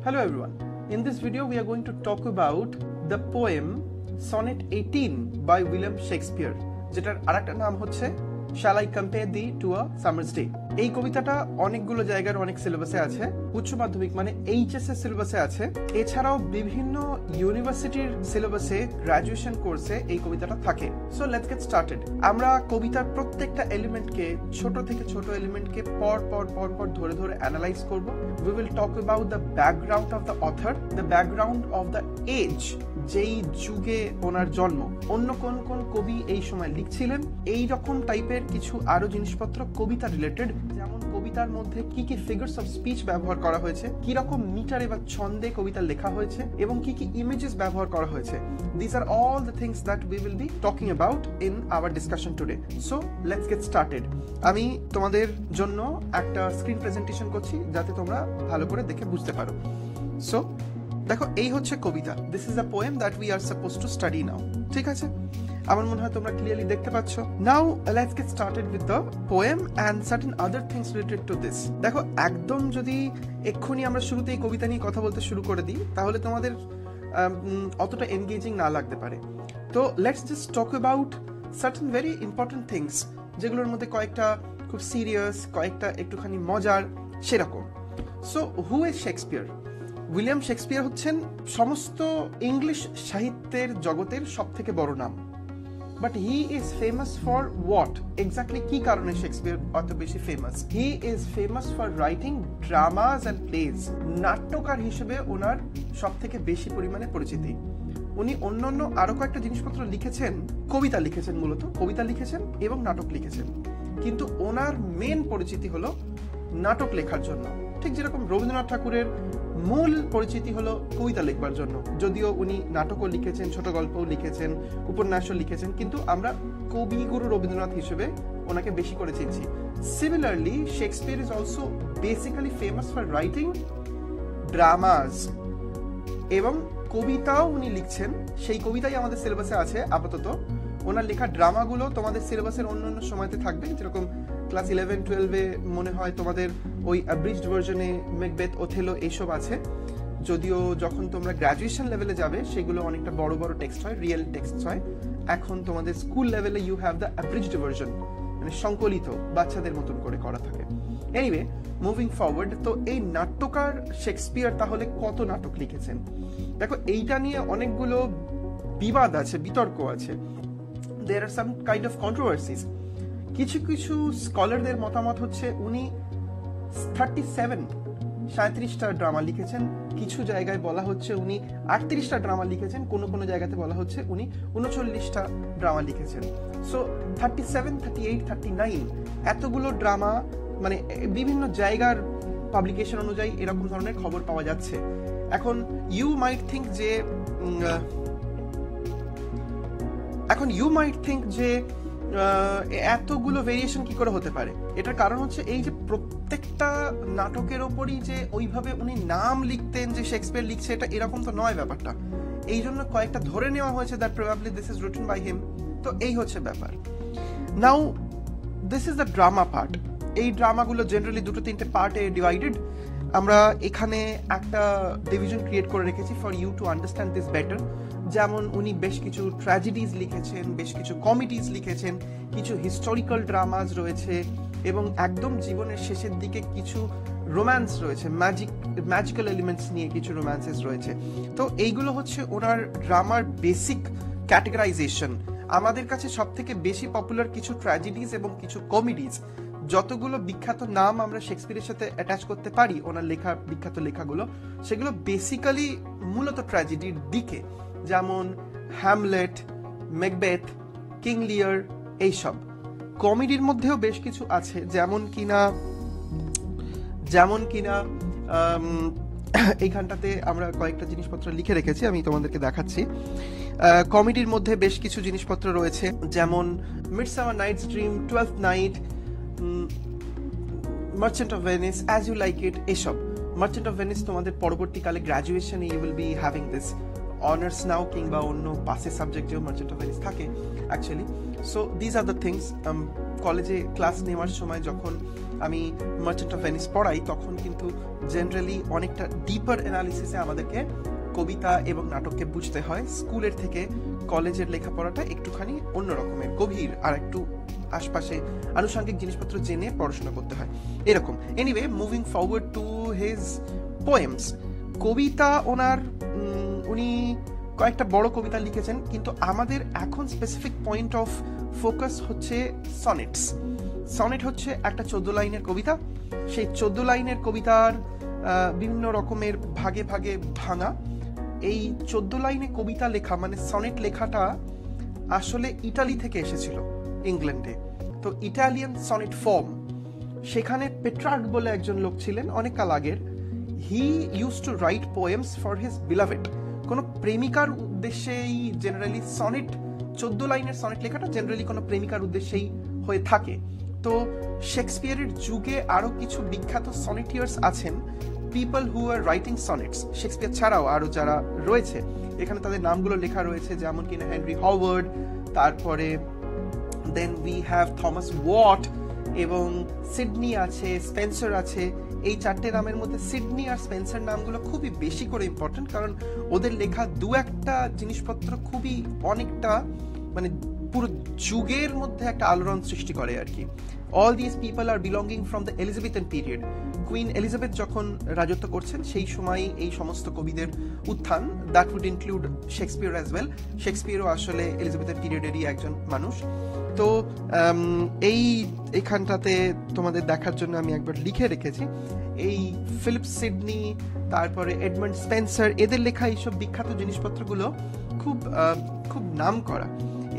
Hello everyone. In this video we are going to talk about the poem Sonnet 18 by William Shakespeare, যেটার আরেকটা নাম হচ্ছে Shall I compare thee to a summer's day? এই কবিতাটা অনেকগুলো জায়গার অনেক সিলেবাসে আছে, উচ্চ মাধ্যমিক মানে এইচএস এর সিলেবাসে আছে, এছাড়াও বিভিন্ন ইউনিভার্সিটির সিলেবাসে গ্র্যাজুয়েশন কোর্সে এই কবিতাটা থাকে। So let's get started. আমরা কবিতার প্রত্যেকটা এলিমেন্টকে, ছোট থেকে ছোট এলিমেন্টকে পর পর ধরে ধরে অ্যানালাইজ করব। We will talk about the background of the author, the background of the age, যেই যুগে ওনার জন্ম, অন্য কোন কোন কবি এই সময় লিখছিলেন, এই রকম টাইপের কিছু আরো জিনিসপত্র কবিতা রিলেটেড, যেমন কবিতার মধ্যে কি কি ফিগারস অফ স্পিচ ব্যবহার করা হয়েছে, কি রকম মিটারে বা ছন্দে কবিতা লেখা হয়েছে, এবং কি কি ইমেজেস ব্যবহার করা হয়েছে। This are all the things that we will be talking about in our discussion today. So let's get started. আমি তোমাদের জন্য একটা স্ক্রিন প্রেজেন্টেশন করছি যাতে তোমরা ভালো করে দেখে বুঝতে পারো। সো দেখো, এই হচ্ছে কবিতা। This is a poem that we are suppose to study now. ঠিক আছে, আমার মনে হয় তোমরা ক্লিয়ারলি দেখতে পাচ্ছ। Now let's get started with the poem and certain other things related to this. দেখো, একদম যদি এক্ষুনি আমরা শুরুতেই কবিতা নিয়ে কথা বলতে শুরু করে দিই তাহলে তোমাদের অতটা এনগেজিং না লাগতে পারে। তো let's just talk about certain very important things, যেগুলোর মধ্যে কয়েকটা খুব সিরিয়াস, কয়েকটা একটুখানি মজার, সেরকম। So who is Shakespeare? William Shakespeare হচ্ছেন সমস্ত ইংলিশ সাহিত্যের জগতের সব থেকে বড় নাম। But he is famous for what? Exactly কি কারণে শেক্সপিয়ার অত বেশি famous? He is famous for writing dramas and plays. নাট্যকার হিসেবে ওনার সব থেকে বেশি পরিমাণে পরিচিতি। উনি অন্যান্য আরো কয়েকটা জিনিসপত্র লিখেছেন, কবিতা লিখেছেন, মূলত কবিতা লিখেছেন এবং নাটক লিখেছেন, কিন্তু ওনার মেন পরিচিতি হলো নাটক লেখার জন্য। ঠিক যেরকম রবীন্দ্রনাথ ঠাকুরের মূল পরিচিতি হলো কবিতা লিখবার জন্য, যদিও উনি নাটকও লিখেছেন, ছোট গল্পও লিখেছেন, উপন্যাসও লিখেছেন, কিন্তু আমরা কবিগুরু রবীন্দ্রনাথ হিসেবে ওনাকে বেশি করে চিনছি। Similarly Shakespeare is also basically famous for writing dramas, এবং কবিতাও উনি লিখছেন। সেই কবিতাই আমাদের সিলেবাসে আছে আপাতত। ওনার লেখা ড্রামাগুলো তোমাদের সিলেবাসের অন্যান্য সময়তে থাকবে, যেরকম ক্লাস 11-12-এ মনে হয় তোমাদের ওই অ্যাব্রিজড ভার্সনে মেকবেথ, ওথেলো এইসব আছে। যদিও যখন তোমরা গ্র্যাজুয়েশন লেভেলে যাবে সেগুলো অনেকটা বড় বড় টেক্সট হয়, রিয়েল টেক্সট হয়। এখন তোমাদের স্কুল লেভেলে you have the abridged version, মানে সংকলিত, বাচ্চাদের মতন করে করা থাকে। এনিওয়ে, মুভিং ফরওয়ার্ড, তো এই নাট্যকার শেক্সপিয়ার তাহলে কত নাটক লিখেছেন? দেখো, এইটা নিয়ে অনেকগুলো বিবাদ আছে, বিতর্ক আছে। দেয়ার আর সাম কাইন্ড অফ কন্ট্রোভার্সিস। কিছু কিছু স্কলারদের মতামত হচ্ছে উনি 37টা ড্রামা লিখেছেন। কিছু জায়গায় বলা হচ্ছে উনি 38টা ড্রামা লিখেছেন, কোনো কোনো জায়গাতে বলা হচ্ছে উনি 39টা ড্রামা লিখেছেন। সো 37, 38, 39 এতগুলো ড্রামা, মানে বিভিন্ন জায়গার পাবলিকেশন অনুযায়ী এরকম ধরনের খবর পাওয়া যাচ্ছে। এখন ইউ মাইট থিঙ্ক যে এতগুলো ভেরিয়েশন কি করে হতে পারে? এটার কারণ হচ্ছে এই যে প্রত্যেকটা নাটকের ওপরই যে ওইভাবে উনি নাম লিখতেন যে শেক্সপিয়ার লিখছে, এটা এরকম তো নয় ব্যাপারটা। এই জন্য কয়েকটা ধরে নেওয়া হয়েছে that probably this is written by him. তো এই হচ্ছে ব্যাপার। Now this is the drama part. এই ড্রামাগুলো জেনারেলি 2-3টে পার্টে ডিভাইডেড। আমরা এখানে একটা ডিভিশন ক্রিয়েট করে রেখেছি for you to understand this better. যেমন উনি বেশ কিছু ট্র্যাজেডিজ লিখেছেন, বেশ কিছু কমেডিজ লিখেছেন, কিছু হিস্টোরিক্যাল ড্রামাস রয়েছে, এবং একদম জীবনের শেষের দিকে কিছু রোম্যান্স রয়েছে, ম্যাজিক্যাল এলিমেন্টস নিয়ে কিছু রোম্যান্সেস রয়েছে। তো এইগুলো হচ্ছে ওনার ড্রামার বেসিক ক্যাটেগরাইজেশন। আমাদের কাছে সব থেকে বেশি পপুলার কিছু ট্র্যাজেডিজ এবং কিছু কমেডিজ, যতগুলো বিখ্যাত নাম আমরা শেক্সপিয়ারের সাথে অ্যাটাচ করতে পারি ওনার লেখা, বিখ্যাত লেখাগুলো, সেগুলো বেসিক্যালি মূলত ট্র্যাজেডির দিকে, যেমন হ্যামলেট, মেকবেথ, কিং লিয়ার, এইসব। কমেডির মধ্যেও বেশ কিছু আছে, যেমন কিনা এইখানটাতে আমরা কয়েকটা জিনিসপত্র লিখে রেখেছি, আমি তোমাদেরকে দেখাচ্ছি। কমেডির মধ্যে বেশ কিছু জিনিসপত্র রয়েছে, যেমন Midsummer Night's Dream, 12th Night, Merchant of Venice, As You Like It, এসব। মার্চেন্ট অফ ভেনিস তোমাদের পরবর্তীকালে গ্র্যাজুয়েশনে you will be having this honours now, কিংবা অন্য পাসের সাবজেক্টেও মার্চেন্ট অফ ভেনিস থাকে actually. So this are the things. কলেজে ক্লাস নেওয়ার সময় যখন আমি মার্চেন্ট অফ ভেনিস পড়াই, তখন কিন্তু জেনারেলি অনেকটা ডিপার অ্যানালিসিসে আমাদেরকে কবিতা এবং নাটককে বুঝতে হয়। স্কুলের থেকে কলেজের লেখাপড়াটা একটুখানি অন্য রকমের, গভীর আর একটু আশপাশে আনুষঙ্গিক জিনিসপত্র জেনে পড়াশোনা করতে হয় এরকম। Anyway, moving forward to his poems. কবিতা উনি কয়েকটা বড় কবিতা লিখেছেন, কিন্তু আমাদের এখন স্পেসিফিক পয়েন্ট অফ ফোকাস হচ্ছে সনেটস। সনেট হচ্ছে একটা 14 লাইনের কবিতা। সেই 14 লাইনের কবিতার বিভিন্ন রকমের ভাগে ভাগে ভাঙা। এই 14 লাইনে কবিতা লেখা মানে সনেট লেখাটা আসলে ইটালি থেকে এসেছিল, ইংল্যান্ডে। তো ইটালিয়ান সনেট ফর্ম, সেখানে পেট্রার্ক বলে একজন লোক ছিলেন অনেক কাল আগের। He use to write poems for his beloved. কোনো প্রেমিকার উদ্দেশ্যেই জেনারেলি সনেট, 14 লাইনের সনেট লেখাটা জেনারেলি কোনো প্রেমিকার উদ্দেশ্যেই হয়ে থাকে। তো শেক্সপিয়ারের যুগে আরো কিছু বিখ্যাত সনেটিয়ার্স আছেন, people who are writing sonnets. Shakespeare ছাড়াও আরো যারা রয়েছে, এখানে তাদের নামগুলো লেখা রয়েছে, যেমন কিনা হেনরি হওয়ার্ড, তারপরে then we have Thomas Wyatt, এবং সিডনি আছে, স্পেন্সার আছে। এই 4টে নামের মধ্যে সিডনি আর স্পেন্সার নামগুলো খুবই বেশি করে ইম্পর্টেন্ট, কারণ ওদের লেখা দু একটা জিনিসপত্র খুবই অনেকটা মানে পুরো যুগের মধ্যে একটা আলোড়ন সৃষ্টি করে আর কি। All this people are belonging from the Elizabethan period. Queen Elizabeth যখন রাজত্ব করছেন সেই সময় এই সমস্ত কবিদের উত্থান। That would include Shakespeare as well. শেক্সপিয়ারও আসলে এলিজাবেথান পিরিয়ডেরই একজন মানুষ। তো এইখানটাতে তোমাদের দেখার জন্য আমি একবার লিখে রেখেছি, এই ফিলিপ সিডনি, তারপরে এডমন্ড স্পেন্সার, এদের লেখা এইসব বিখ্যাত জিনিসপত্রগুলো খুব খুব নাম করা।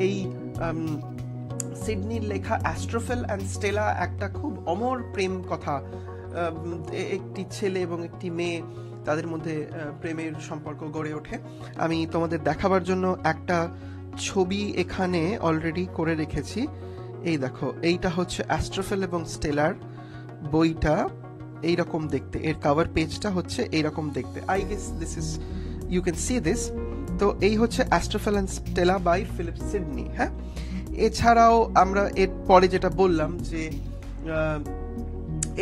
এই সিডনির লেখা অ্যাস্ট্রোফেল অ্যান্ড স্টেলা একটা খুব অমর প্রেম কথা। একটি ছেলে এবং একটি মেয়ে, তাদের মধ্যে প্রেমের সম্পর্ক গড়ে ওঠে। আমি তোমাদের দেখাবার জন্য একটা ছবি এখানে অলরেডি করে রেখেছি। এই দেখো, এইটা হচ্ছে অ্যাস্ট্রোফেল এবং স্টেলার বইটা। এইরকম দেখতে, এর কভার পেজটা হচ্ছে এইরকম দেখতে। I guess this is, you can see this. তো এই হচ্ছে Astrophel and Stella by Philip Sidney. হ্যাঁ, এছাড়াও আমরা এর পরে যেটা বললাম যে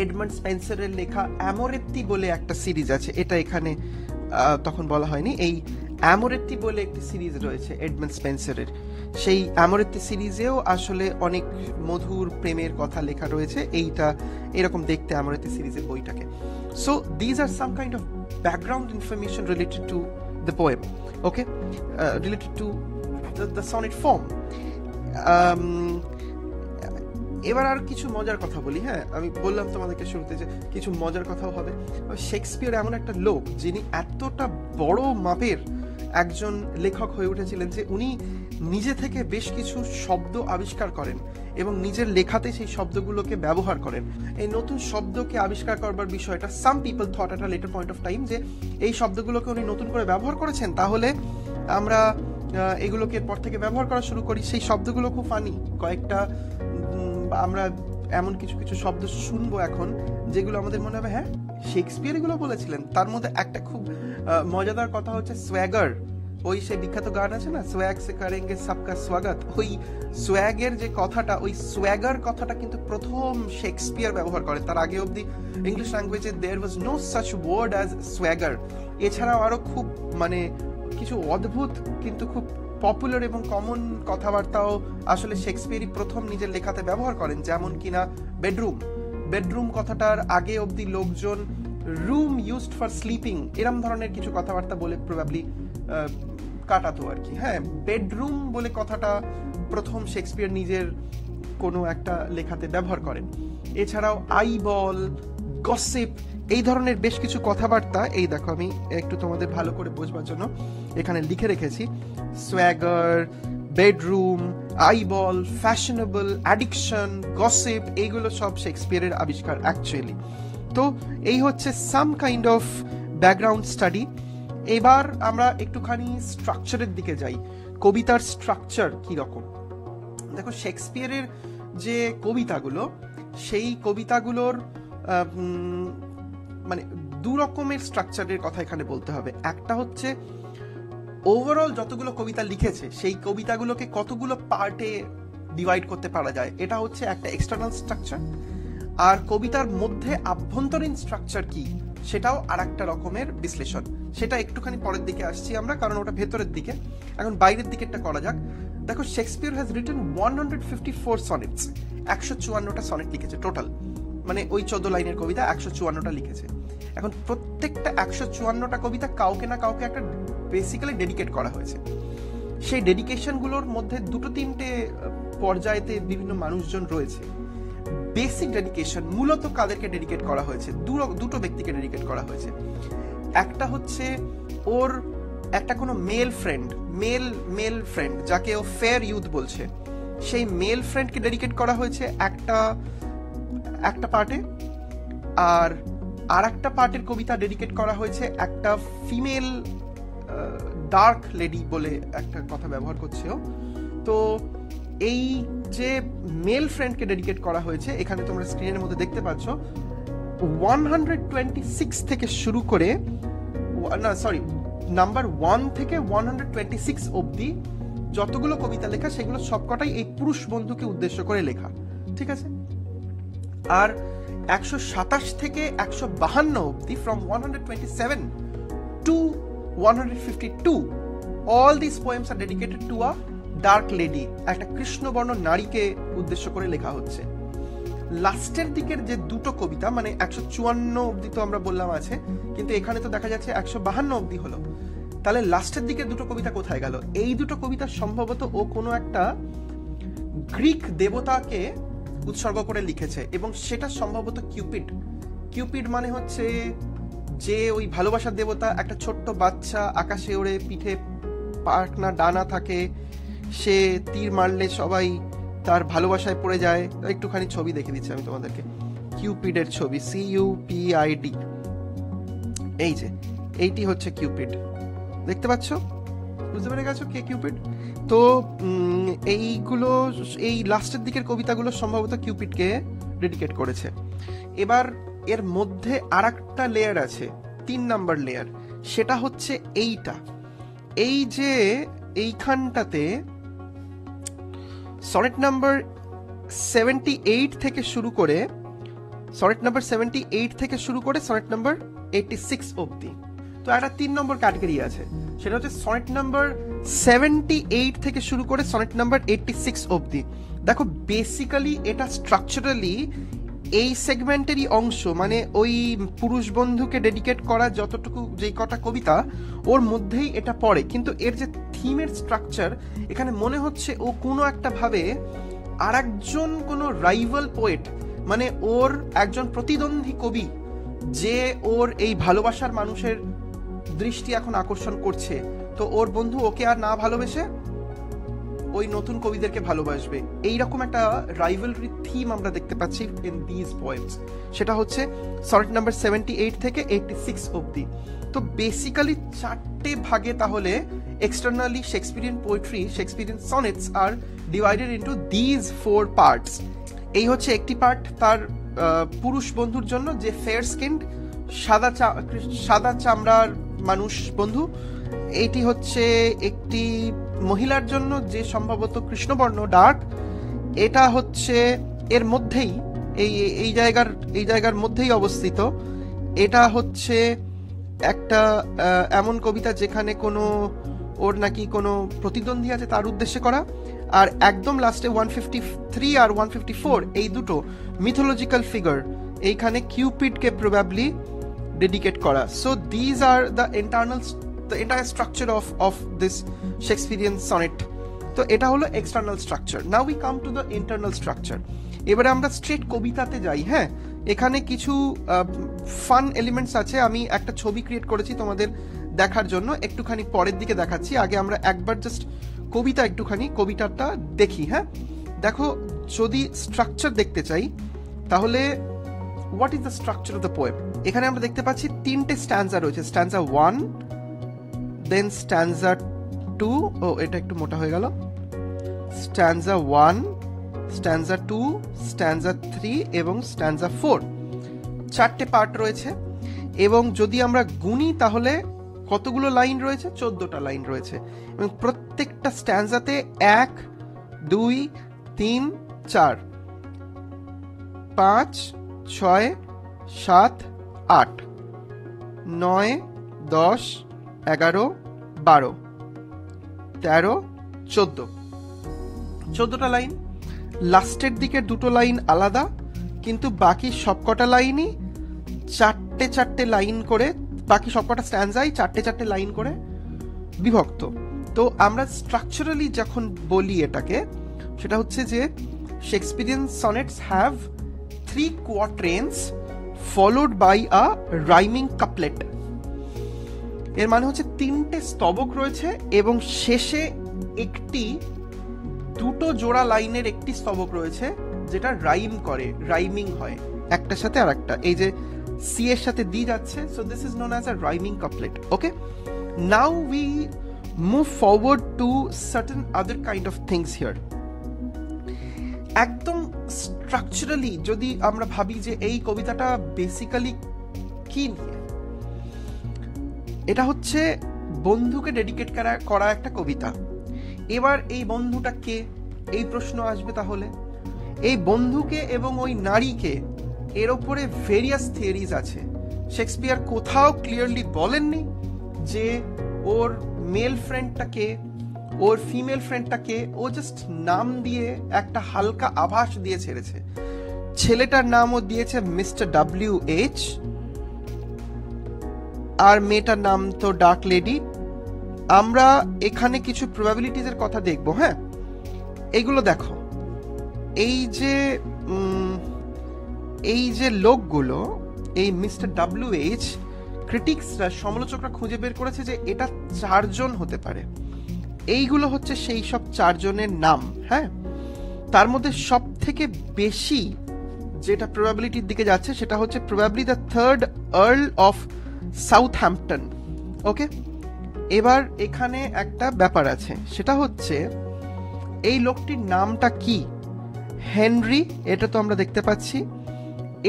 এডমন্ড স্পেন্সারের লেখা অ্যামোরেত্তি বলে একটা সিরিজ আছে, এটা এখানে তখন বলা হয়নি। এই অ্যামোরেত্তি বলে একটি সিরিজ রয়েছে এডমন্ড স্পেন্সারের। সেই অ্যামোরেত্তি সিরিজেও আসলে অনেক মধুর প্রেমের কথা লেখা রয়েছে। এইটা এরকম দেখতে অ্যামোরেত্তি সিরিজের বইটাকে। So these are some kind of background information related to the poem, okay, related to the sonnet form. এবার আর কিছু মজার কথা বলি। হ্যাঁ, আমি বললাম তোমাদেরকে শুরুতে যে কিছু মজার কথাও হবে। শেক্সপিয়ার এমন একটা লোক যিনি এতটা বড় মাপের একজন লেখক হয়ে উঠেছিলেন যে উনি নিজে থেকে বেশ কিছু শব্দ আবিষ্কার করেন এবং নিজের লেখাতে সেই শব্দগুলোকে ব্যবহার করেন। এই নতুন শব্দকে আবিষ্কার করবার বিষয়টা, some people thought at a letter point of time যে এই শব্দগুলোকে উনি নতুন করে ব্যবহার করেছেন, তাহলে আমরা এগুলোকে এরপর থেকে ব্যবহার করা শুরু করি। সেই শব্দগুলো খুব ফানি। কয়েকটা আমরা এমন কিছু কিছু শব্দ শুনবো এখন যেগুলো আমাদের মনে হবে হ্যাঁ শেক্সপিয়ার এগুলো বলেছিলেন। তার মধ্যে একটা খুব মজাদার কথা হচ্ছে সোয়াগার। ওই সে বিখ্যাত গান আছে না, সোয়াগ সে করেঙ্গে সবকা স্বাগত। ওই সোয়াগের যে কথাটা, ওই সোয়াগার কথাটা কিন্তু প্রথম শেক্সপিয়ার ব্যবহার করেন। তার আগে অবধি ইংলিশ ল্যাঙ্গুয়েজে there was no such word as swagger. এছাড়াও আরো খুব মানে কিছু অদ্ভুত কিন্তু খুব পপুলার এবং কমন কথাবার্তাও আসলে শেক্সপিয়ারই প্রথম নিজের লেখাতে ব্যবহার করেন। যেমন কিনা বেডরুম, বেডরুম কথাটার আগে অবধি লোকজন রুম ইউজড ফর স্লিপিং এরম ধরনের কিছু কথাবার্তা বলে প্রবাবলি কাটাতো আর কি। হ্যাঁ, বেডরুম বলে কথাটা প্রথম শেক্সপিয়ার নিজের কোনো একটা লেখাতে ব্যবহার করেন। এছাড়াও আইবল, গসিপ, এই ধরনের বেশ কিছু কথাবার্তা, এই দেখো আমি একটু তোমাদের ভালো করে বোঝবার জন্য এখানে লিখে রেখেছি। সোয়াগার, bedroom, eyeball, fashionable, addiction, gossip, এইগুলো সব শেক্সপিয়ারের আবিষ্কার অ্যাকচুয়ালি। তো এই হচ্ছে সাম কাইন্ড অফ ব্যাকগ্রাউন্ড স্টাডি। এবার আমরা একটুখানি স্ট্রাকচারের দিকে যাই। কবিতার স্ট্রাকচার কি রকম? দেখো, শেক্সপিয়ারের যে কবিতাগুলো, সেই কবিতাগুলোর মানে দু রকমের স্ট্রাকচারের কথা এখানে বলতে হবে। একটা হচ্ছে ওভারঅল যতগুলো কবিতা লিখেছে সেই কবিতাগুলোকে কতগুলো পার্টে ডিভাইড করতে পারা যায়, এটা হচ্ছে একটা এক্সটার্নাল স্ট্রাকচার। আর কবিতার মধ্যে আভ্যন্তরীণ স্ট্রাকচার কি সেটাও আরেকটা রকমের বিশ্লেষণ। সেটা একটুখানি পরের দিকে আসছি আমরা, কারণ ওটা ভেতরের দিকে। এখন বাইরের দিকেরটা করা যাক। দেখো, শেক্সপিয়ার হ্যাজ রিটেন 154 সনেটস, 154টা সনেট লিখেছে টোটাল, মানে ওই 14 লাইনের কবিতা 154টা লিখেছে। এখন প্রত্যেকটা 154টা কবিতা কাউকে না কাউকে একটা বেসিক্যালি ডেডিকেট করা হয়েছে। সেই ডেডিকেশনগুলোর মধ্যে দুটো তিনটে পর্যায়েতে বিভিন্ন মানুষজন রয়েছে। বেসিক ডেডিকেশন মূলত কাদেরকে ডেডিকেট করা হয়েছে? দুটো ব্যক্তিকে ডেডিকেট করা হয়েছে। একটা হচ্ছে ওর একটা কোনো মেল ফ্রেন্ড যাকে ও ফেয়ার ইউথ বলছে, সেই মেল ফ্রেন্ডকে ডেডিকেট করা হয়েছে একটা পার্টে। আর একটা পার্টের কবিতা ডেডিকেট করা হয়েছে একটা ফিমেল ডার্ক লেডি বলে একটা কথা ব্যবহার করছে ও। তো এই যে মেল ফ্রেন্ডকে ডেডিকেট করা হয়েছে, এখানে তোমরা স্ক্রিনের মধ্যে দেখতে পাচ্ছ 126 থেকে শুরু করে, নাম্বার 1 থেকে 126 অবধি যতগুলো কবিতা লেখা সেগুলো সবকটাই এই পুরুষ বন্ধুকে উদ্দেশ্য করে লেখা, ঠিক আছে? আর 127 থেকে 152 অবধি, from 127 to 152, all these poems are dedicated to a dark lady, একটা কৃষ্ণবর্ণ নারীকে উদ্দেশ্য করে লেখা হচ্ছে। লাস্টের দিকের যে দুটো কবিতা, মানে 154 অবধি তো আমরা বললাম আছে, কিন্তু এখানে তো দেখা যাচ্ছে 152 অবধি হলো। তাহলে লাস্টের দিকের দুটো কবিতা কোথায় গেল? এই দুটো কবিতা সম্ভবত ও কোনো একটা গ্রিক দেবতাকে উৎসর্গ করে লিখেছে, এবং সেটা সম্ভবত কিউপিড মানে হচ্ছে যে ওই ভালোবাসার দেবতা। একটা ছোট্ট বাচ্চা আকাশে ওড়ে, পিঠে পাখনা ডানা থাকে, সে তীর মারলে সবাই তার ভালোবাসায় পড়ে যায়। একটুখানি ছবি দেখে দিচ্ছি আমি তোমাদেরকে, কিউপিডের ছবি, CUPID। এই যে এইটি হচ্ছে কিউপিড, দেখতে পাচ্ছ? বুঝতে পেরে গেছো কে কিউপিড? তো এইগুলো, এই লাস্টের দিকের কবিতাগুলো সম্ভবত কিউপিডকে ডেডিকেট করেছে। এবার এর মধ্যে আর একটা লেয়ার আছে, 3 নাম্বার লেয়ার, সেটা হচ্ছে এইটা। এই যে এইখানটাতে সনেট নাম্বার 78 থেকে শুরু করে সনেট নাম্বার 86 অবধি, তো একটা 3 নম্বর ক্যাটাগরি আছে, সেটা হচ্ছে সনেট নাম্বার 78 থেকে শুরু করে সনেট নাম্বার 86 অবধি। দেখো, বেসিক্যালি এটা স্ট্রাকচারালি এই সেগমেন্টেরই অংশ, মানে ওই পুরুষ বন্ধুকে ডেডিকেট করা যতটুকু যেই কটা কবিতা ওর মধ্যেই এটা পড়ে, কিন্তু এর যে থিমের স্ট্রাকচার, এখানে মনে হচ্ছে ও কোনো একটা ভাবে আর একজন কোনো রাইভাল পোয়েট, মানে ওর একজন প্রতিদ্বন্দ্বী কবি, যে ওর এই ভালোবাসার মানুষের দৃষ্টি এখন আকর্ষণ করছে, তো ওর বন্ধু ওকে আর না ভালোবেসে ওই নতুন কবিদেরকে ভালোবাসবে। এইরকম একটা রাইভালরি থিম আমরা দেখতে পাচ্ছি ইন দিস পোয়েমস। সেটা হচ্ছে সনেট নাম্বার 78 থেকে 86 অবধি। তো বেসিক্যালি 4টে ভাগে তাহলে externally Shakespearean poetry, Shakespearean sonnets are divided into this 4 parts. এই হচ্ছে একটি পার্ট তার পুরুষ বন্ধুর জন্য, যে ফেয়ার স্কিন্ড, সাদা চামড়ার মানুষ বন্ধু। এইটি হচ্ছে একটি মহিলার জন্য, যে সম্ভবত কৃষ্ণবর্ণ, ডার্ক। এটা হচ্ছে এর মধ্যেই, এই জায়গার মধ্যেই অবস্থিত। এটা হচ্ছে একটা এমন কবিতা যেখানে কোনো ওর নাকি কোনো প্রতিদ্বন্দ্বী আছে তার উদ্দেশ্যে করা। আর একদম লাস্টে 153 আর 154, এই দুটো মিথোলজিক্যাল ফিগার, এইখানে কিউপিডকে প্রবাবলি ডেডিকেট করা। So these are the entire structure of this Shakespearean sonnet. তো এটা হলো external structure. Now we come to the internal structure. এবারে আমরা স্ট্রেট কবিতাতে যাই। হ্যাঁ, এখানে কিছু ফান এলিমেন্টস আছে। আমি একটা ছবি ক্রিয়েট করেছি তোমাদের দেখার জন্য, একটুখানি পরের দিকে দেখাচ্ছি। আগে আমরা একবার জাস্ট কবিতাটা দেখি। হ্যাঁ, দেখো, যদি স্ট্রাকচার দেখতে চাই তাহলে what is the structure of the poem? এখানে আমরা দেখতে পাচ্ছি 3টে স্ট্যান্জা রয়েছে। স্ট্যান্জা 1, দেন স্ট্যান্জা 2, ও এটা একটু মোটা হয়ে গেল, স্ট্যান্জা 1, স্ট্যান্জা 2, স্ট্যান্জা 3 এবং স্ট্যান্জা 4। 4টে পার্ট রয়েছে, এবং যদি আমরা গুনি তাহলে কতগুলো লাইন রয়েছে? 14টা লাইন রয়েছে, এবং প্রত্যেকটা স্ট্যান্জাতে 1, 2, 3, 4, 5, 6, 7, 8, 9, 10, 11, 12, 13, 14, 14টা লাইন। লাস্টের দিকের দুটো লাইন আলাদা, কিন্তু বাকি সবকটা লাইনই চারটে চারটে লাইন করে, বাকি সবকটা স্ট্যান্জাই চারটে চারটে লাইন করে বিভক্ত। তো আমরা স্ট্রাকচারালি যখন বলি এটাকে, সেটা হচ্ছে যে Shakespearean sonnets have 3 quatrains followed by a rhyming couplet। এর মানে হচ্ছে 3টে স্তবক রয়েছে এবং শেষে দুটো জোড়া লাইনের একটি স্তবক রয়েছে যেটা রাইম করে, রাইমিং হয় একটার সাথে আর একটা। এই যে সি এর সাথে ডি যাচ্ছে, so this is known as a rhyming couplet. Okay, now we move forward to certain other kind of things here. একদম স্ট্রাকচারালি যদি আমরা ভাবি যে এই কবিতাটা বেসিক্যালি কি নিয়ে, এটা হচ্ছে বন্ধুকে ডেডিকেট করা একটা কবিতা। এবার এই বন্ধুটা কে, এই প্রশ্ন আসবে। তাহলে এই বন্ধুকে এবং ওই নারীকে, এর ওপরে ভেরিয়াস থিওরিজ আছে। শেক্সপিয়ার কোথাও ক্লিয়ারলি বলেননি যে ওর মেল ফ্রেন্ডটাকে, ওর ফিমেল ফ্রেন্ডটাকে, ও জাস্ট নাম দিয়ে একটা হালকা আভাস দিয়ে ছেড়েছে। ছেলেটার নামও দিয়েছে মিস্টার WH, আর মেয়েটার নাম তো ডার্ক লেডি। আমরা এখানে কিছু প্রবাবিলিটিজ এর কথা দেখব। হ্যাঁ, এইগুলো দেখো। এই যে লোকগুলো, এই মিস্টার WH, ক্রিটিক্সরা, সমালোচকরা খুঁজে বের করেছে যে এটা 4 জন হতে পারে। এইগুলো হচ্ছে সেই সব 4 জনের নাম। হ্যাঁ, তার মধ্যে সব থেকে বেশি যেটা প্রবাবিলিটির দিকে যাচ্ছে সেটা হচ্ছে probably the 3rd Earl of Southampton। ওকে, এবার এখানে একটা ব্যাপার আছে, সেটা হচ্ছে এই লোকটির নামটা কি? হেনরি, এটা তো আমরা দেখতে পাচ্ছি।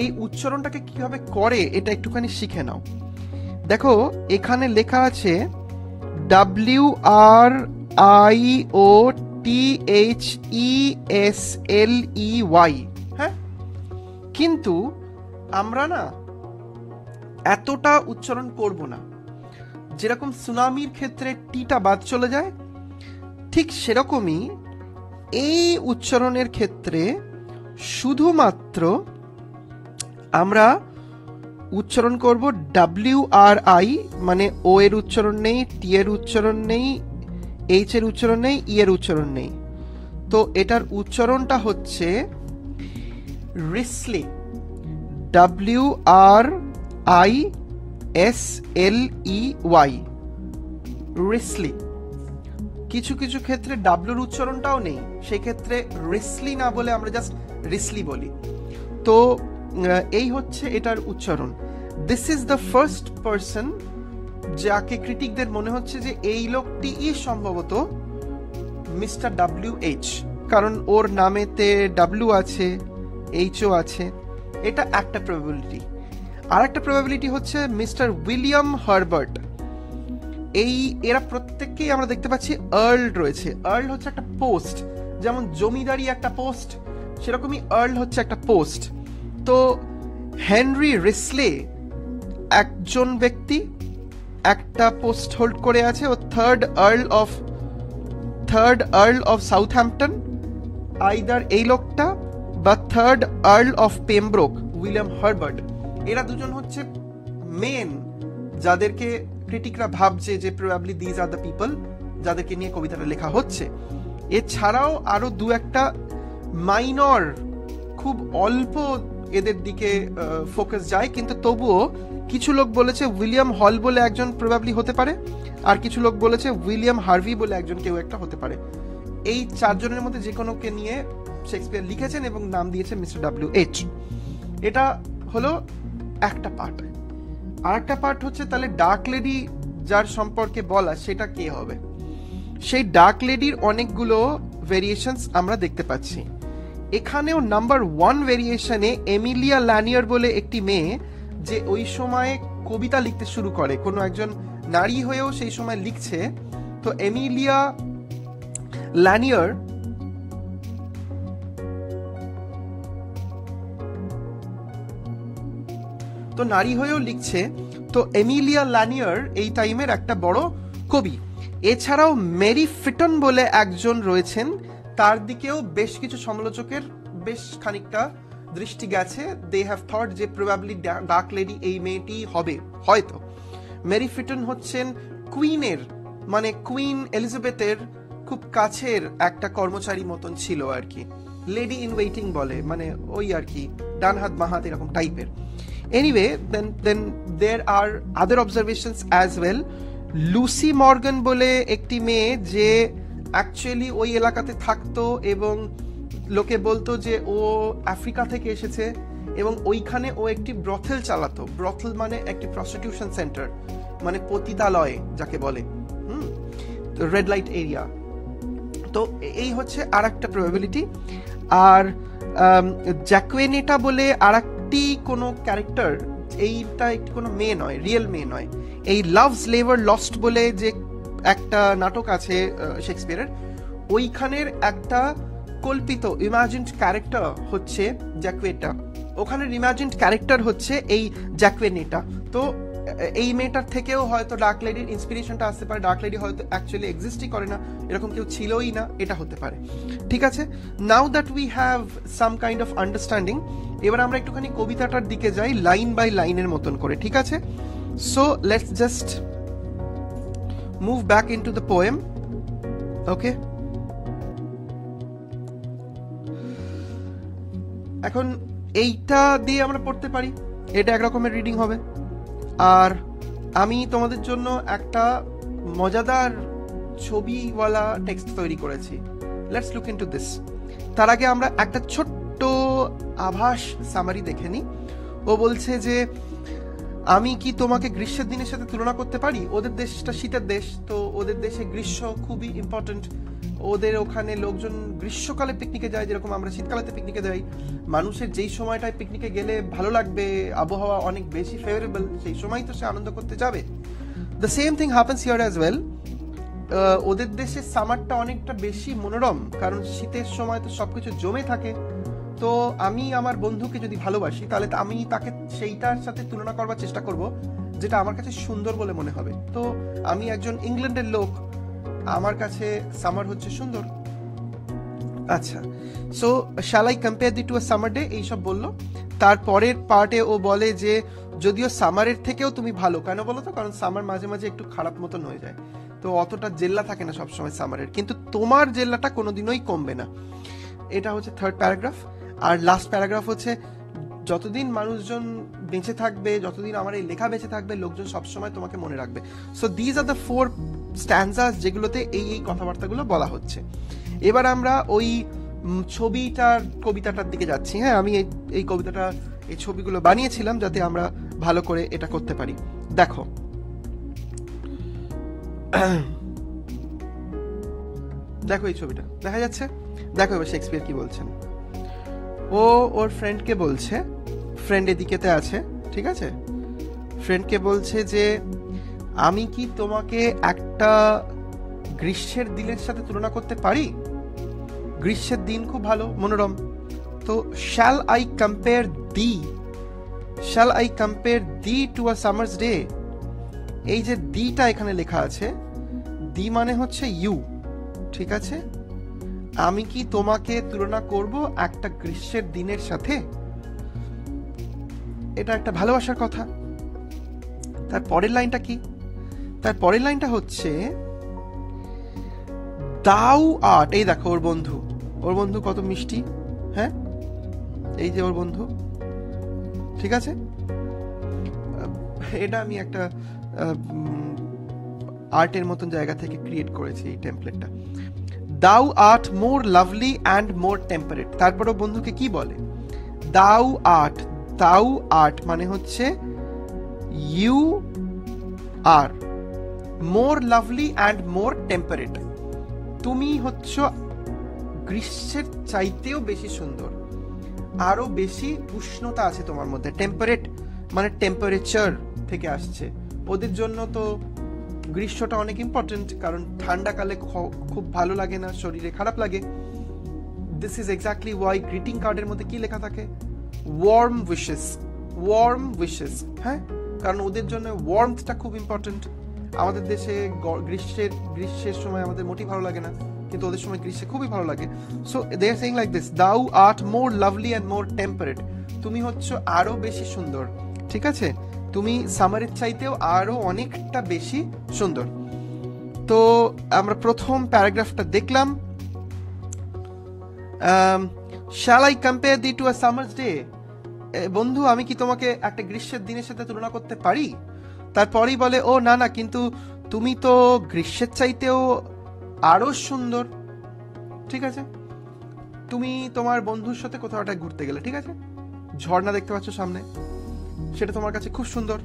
এই উচ্চারণটাকে কিভাবে করে এটা একটুখানি শিখে নাও। দেখো এখানে লেখা আছে WRIOTHESLEY। হ্যাঁ, কিন্তু আমরা না এতটা উচ্চারণ করব না। যেরকম সুনামির ক্ষেত্রে টিটা বাদ চলে যায়, ঠিক সেরকমই এই উচ্চারণের ক্ষেত্রে শুধুমাত্র আমরা উচ্চারণ করব WRI, মানে ও এর উচ্চারণ নেই, টি এর উচ্চারণ নেই, এইচ এর উচ্চারণ নেই, ই এর উচ্চারণ নেই। তো এটার উচ্চারণটা হচ্ছে রিসলি, WRISLEY, রিসলি। কিছু কিছু ক্ষেত্রে ডাব্লুর উচ্চারণটাও নেই, সেক্ষেত্রে রিসলি না বলে আমরা জাস্ট রিসলি বলি। তো এই হচ্ছে এটার উচ্চারণ। This is the first person যাকে ক্রিটিকদের মনে হচ্ছে যে এই লোকটি সম্ভবত মিস্টার WH, কারণ ওর নামেতে W আছে, Hও আছে। এটা একটা প্রবাবিলিটি। আর একটা প্রবাবিলিটি হচ্ছে মিস্টার উইলিয়াম হার্বার্ট। এরা প্রত্যেককেই আমরা দেখতে পাচ্ছি আর্ল রয়েছে। আর্ল হচ্ছে একটা পোস্ট, যেমন জমিদারি একটা পোস্ট, সেরকমই আর্ল হচ্ছে একটা পোস্ট। তো হেনরি রিসলে একজন ব্যক্তি, একটা পোস্ট হোল্ড করে আছে। ও third Earl of Southampton, either এই লোকটা বা third Earl of Pembroke William Herbert. এরা দুজন হচ্ছে মেন যাদেরকে ক্রিটিকরা ভাবছে যে probably these are the people যাদেরকে নিয়ে কবিতাটা লেখা হচ্ছে। এছাড়াও আরো দু একটা মাইনর, খুব অল্প এদের দিকে ফোকাস যায়, কিন্তু তবুও কিছু লোক বলেছে উইলিয়াম হল বলে একজন প্রবাবলি হতে পারে, আর কিছু লোক বলেছে উইলিয়াম হার্ভি বলে একজন কেউ একটা হতে পারে। এই 4 জনের মধ্যে যে কোনোকে নিয়ে শেক্সপিয়ার লিখেছেন এবং নাম দিয়েছে মিস্টার WH। এটা হলো একটা পার্ট। আর একটা পার্ট হচ্ছে তাহলে ডার্ক লেডি যার সম্পর্কে বলা, সেটা কে হবে? সেই ডার্ক লেডির অনেকগুলো ভেরিয়েশনস আমরা দেখতে পাচ্ছি। এখানেও নাম্বার 1 ভেরিয়েশনে এমিলিয়া ল্যানিয়ার বলে একটি মেয়ে, যে ওই সময় কবিতা লিখতে শুরু করে, কোনো একজন নারী হয়েও সেই সময় লিখছে। তো এমিলিয়া ল্যানিয়ার তো নারী হয়েও লিখছে। তো এমিলিয়া ল্যানিয়ার এই টাইমের একটা বড় কবি। এছাড়াও মেরি ফিটন বলে একজন রয়েছেন, তার দিকেও বেশ কিছু সমালোচকের বেশ খানিকটা দৃষ্টি গেছে। দে হ্যাভ থট যে প্রবাবলি ডার্ক লেডি এই মেয়েটি হবে হয়তো। মেরি ফিটন হচ্ছেন কুইনের, মানে কুইন এলিজাবেথের খুব কাছের একটা কর্মচারী মতন ছিল আর কি, লেডি ইন ওয়েটিং বলে, মানে ওই আর কি ডান হাত বাঁ হাত এরকম টাইপের। Anyway, then there are other observations as well. Lucy Morgan বলে একটি মেয়ে যে অ্যাকচুয়ালি ওই এলাকাতে থাকতো এবং লোকে বলতো যে ও আফ্রিকা থেকে এসেছে এবং ওইখানে ও একটি ব্রথেল চালাতো। ব্রথেল মানে একটি প্রস্টিটিউশন সেন্টার, মানে পতিতালয় যাকে বলে, রেড লাইট এরিয়া। তো এই হচ্ছে আর একটা প্রবাবিলিটি। আর জ্যাকুয়েনেটা বলে আর একটি কোনো ক্যারেক্টার, এইটা একটি কোনো মেয়ে নয়, রিয়েল মেয়ে নয়। এই লাভস লেভার লস্ট বলে যে একটা নাটক আছে শেক্সপিয়ারের, ওইখানের একটা কল্পিত ইমাজিনড ক্যারেক্টার হচ্ছে জ্যাকুয়েটা, ওখানের ইমাজিনড ক্যারেক্টার হচ্ছে এই জ্যাকুয়েনেটা। তো এই মেয়েটার থেকেও হয়তো ডার্ক লেডির ইন্সপিরেশনটা আসতে পারে। ডার্ক লেডি হয়তো অ্যাকচুয়ালি এক্সিস্টই করে না, এরকম কেউ ছিলই না, এটা হতে পারে। ঠিক আছে, now that we have some kind of understanding, এবার আমরা একটুখানি কবিতাটার দিকে যাই লাইন বাই লাইনের মতন করে। ঠিক আছে, so let's just move back into the poem. Okay, এখন এইটা দিয়ে আমরা পড়তে পারি, এটা একরকমের রিডিং হবে। আর আমি তোমাদের জন্য একটা মজাদার ছবিওয়ালা টেক্সট তৈরি করেছি। Let's look into this. তার আগে আমরা একটা ছোট্ট আভাস সামারি দেখে নিই। ও বলছে যে আমি কি তোমাকে গ্রীষ্মের দিনের সাথে তুলনা করতে পারি? ওদের দেশটা শীতের দেশ, তো ওদের দেশে গ্রীষ্ম খুবই ইম্পর্টেন্ট। ওদের ওখানে লোকজন গ্রীষ্মকালে পিকনিকে যায় যেরকম আমরা শীতকালেতে পিকনিকে যাই। মানুষের যেই সময়টায় পিকনিকে গেলে ভালো লাগবে, আবহাওয়া অনেক বেশি ফেভারেবল, সেই সময় তো সে আনন্দ করতে যাবে। The same thing happens here as well. ওদের দেশে সামারটা অনেকটা বেশি মনোরম, কারণ শীতের সময় তো সবকিছু জমে থাকে। তো আমি আমার বন্ধুকে যদি ভালোবাসি তাহলে আমি তাকে সেইটার সাথে তুলনা করবার চেষ্টা করব যেটা আমার কাছে সুন্দর বলে মনে হবে। তো আমি একজন ইংল্যান্ডের লোক, আমার কাছে সামার হচ্ছে সুন্দর। আচ্ছা, so shall I compare thee to a summer day, এইসব বললো। তারপরের পার্টে ও বলে যে যদিও সামারের থেকেও তুমি ভালো। কেন বলো তো? কারণ সামার মাঝে মাঝে একটু খারাপ মতন হয়ে যায়, তো অতটা জেল্লা থাকে না সবসময় সামারের, কিন্তু তোমার জেল্লাটা কোনোদিনই কমবে না। এটা হচ্ছে থার্ড প্যারাগ্রাফ। আর লাস্ট প্যারাগ্রাফ হচ্ছে যতদিন মানুষজন বেঁচে থাকবে, যতদিন আমার এই লেখা বেঁচে থাকবে, লোকজন সবসময় তোমাকে মনে রাখবে। সো দিজ আর দ্য 4 স্ট্যান্জাস যেগুলোতে এই কথাবার্তাগুলো বলা হচ্ছে। এবার আমরা ওই ছবিটার কবিতাটার দিকে যাচ্ছি। হ্যাঁ, আমি এই কবিতাটা, এই ছবিগুলো বানিয়েছিলাম যাতে আমরা ভালো করে এটা করতে পারি। দেখো, দেখো এই ছবিটা দেখা যাচ্ছে। দেখো এবার শেক্সপিয়ার কি বলছেন। ও ওর ফ্রেন্ডকে বলছে, ফ্রেন্ড এদিকেতে আছে, ঠিক আছে, ফ্রেন্ডকে বলছে যে আমি কি তোমাকে একটা গ্রীষ্মের দিনের সাথে তুলনা করতে পারি? গ্রীষ্মের দিন খুব ভালো, মনোরম। তো shall I compare thee to a summer's day. এই যে দিটা এখানে লেখা আছে, দি মানে হচ্ছে ইউ, ঠিক আছে। আমি কি তোমাকে তুলনা করব একটা গ্রীষ্মের দিনের সাথে? এটা একটা ভালোবাসার কথা। তার পরের লাইনটা কি? তার পরের লাইনটা হচ্ছে দাউ আর্ট। এই দেখো ওর বন্ধু কত মিষ্টি। হ্যাঁ, এই যে ওর বন্ধু, ঠিক আছে। এটা আমি একটা আর্টের মতন জায়গা থেকে ক্রিয়েট করেছি এই টেমপ্লেটটা। Thou art more lovely and more temperate. তারপরও বন্ধুকে কি বলে? দাউ আর্ট মানে হচ্ছে you are more lovely and more temperate. তুমি হচ্ছ গ্রীষ্মের চাইতেও বেশি সুন্দর, আরো বেশি উষ্ণতা আছে তোমার মধ্যে। টেম্পারেট মানে টেম্পারেচার থেকে আসছে। ওদের জন্য তো গ্রীষ্মটা অনেক ইম্পর্টেন্ট, কারণ ঠান্ডাকালে খুব ভালো লাগে না, শরীরে খারাপ লাগে। This is exactly why greeting কার্ডের মধ্যে কি লেখা থাকে? ওয়ার্ম উইশেস, ওয়ার্ম উইশেস, হ্যাঁ, কারণ ওদের জন্য ওয়ার্মথটা খুব ইম্পর্টেন্ট। আমাদের দেশে গ্রীষ্মের সময় আমাদের মোটেই ভালো লাগে না, কিন্তু ওদের সময় গ্রীষ্মে খুবই ভালো লাগে। So they are saying like this, thou art more lovely and more temperate, তুমি হচ্ছে আরো বেশি সুন্দর, ঠিক আছে, তুমি সামারের চাইতেও আরো অনেকটা বেশি সুন্দর। তো আমরা প্রথম প্যারাগ্রাফটা দেখলাম, shall I compare thee to a summer's day, বন্ধু আমি কি তোমাকে একটা গ্রীষ্মের দিনের সাথে তুলনা করতে পারি? তারপরেই বলে, ও না না, কিন্তু তুমি তো গ্রীষ্মের চাইতেও আরো সুন্দর, ঠিক আছে, তুমি তোমার বন্ধুর সাথে কোথাও একটা ঘুরতে গেলে, ঠিক আছে, ঝর্ণা দেখতে পাচ্ছ সামনে, সেটা তোমার কাছে খুব সুন্দর,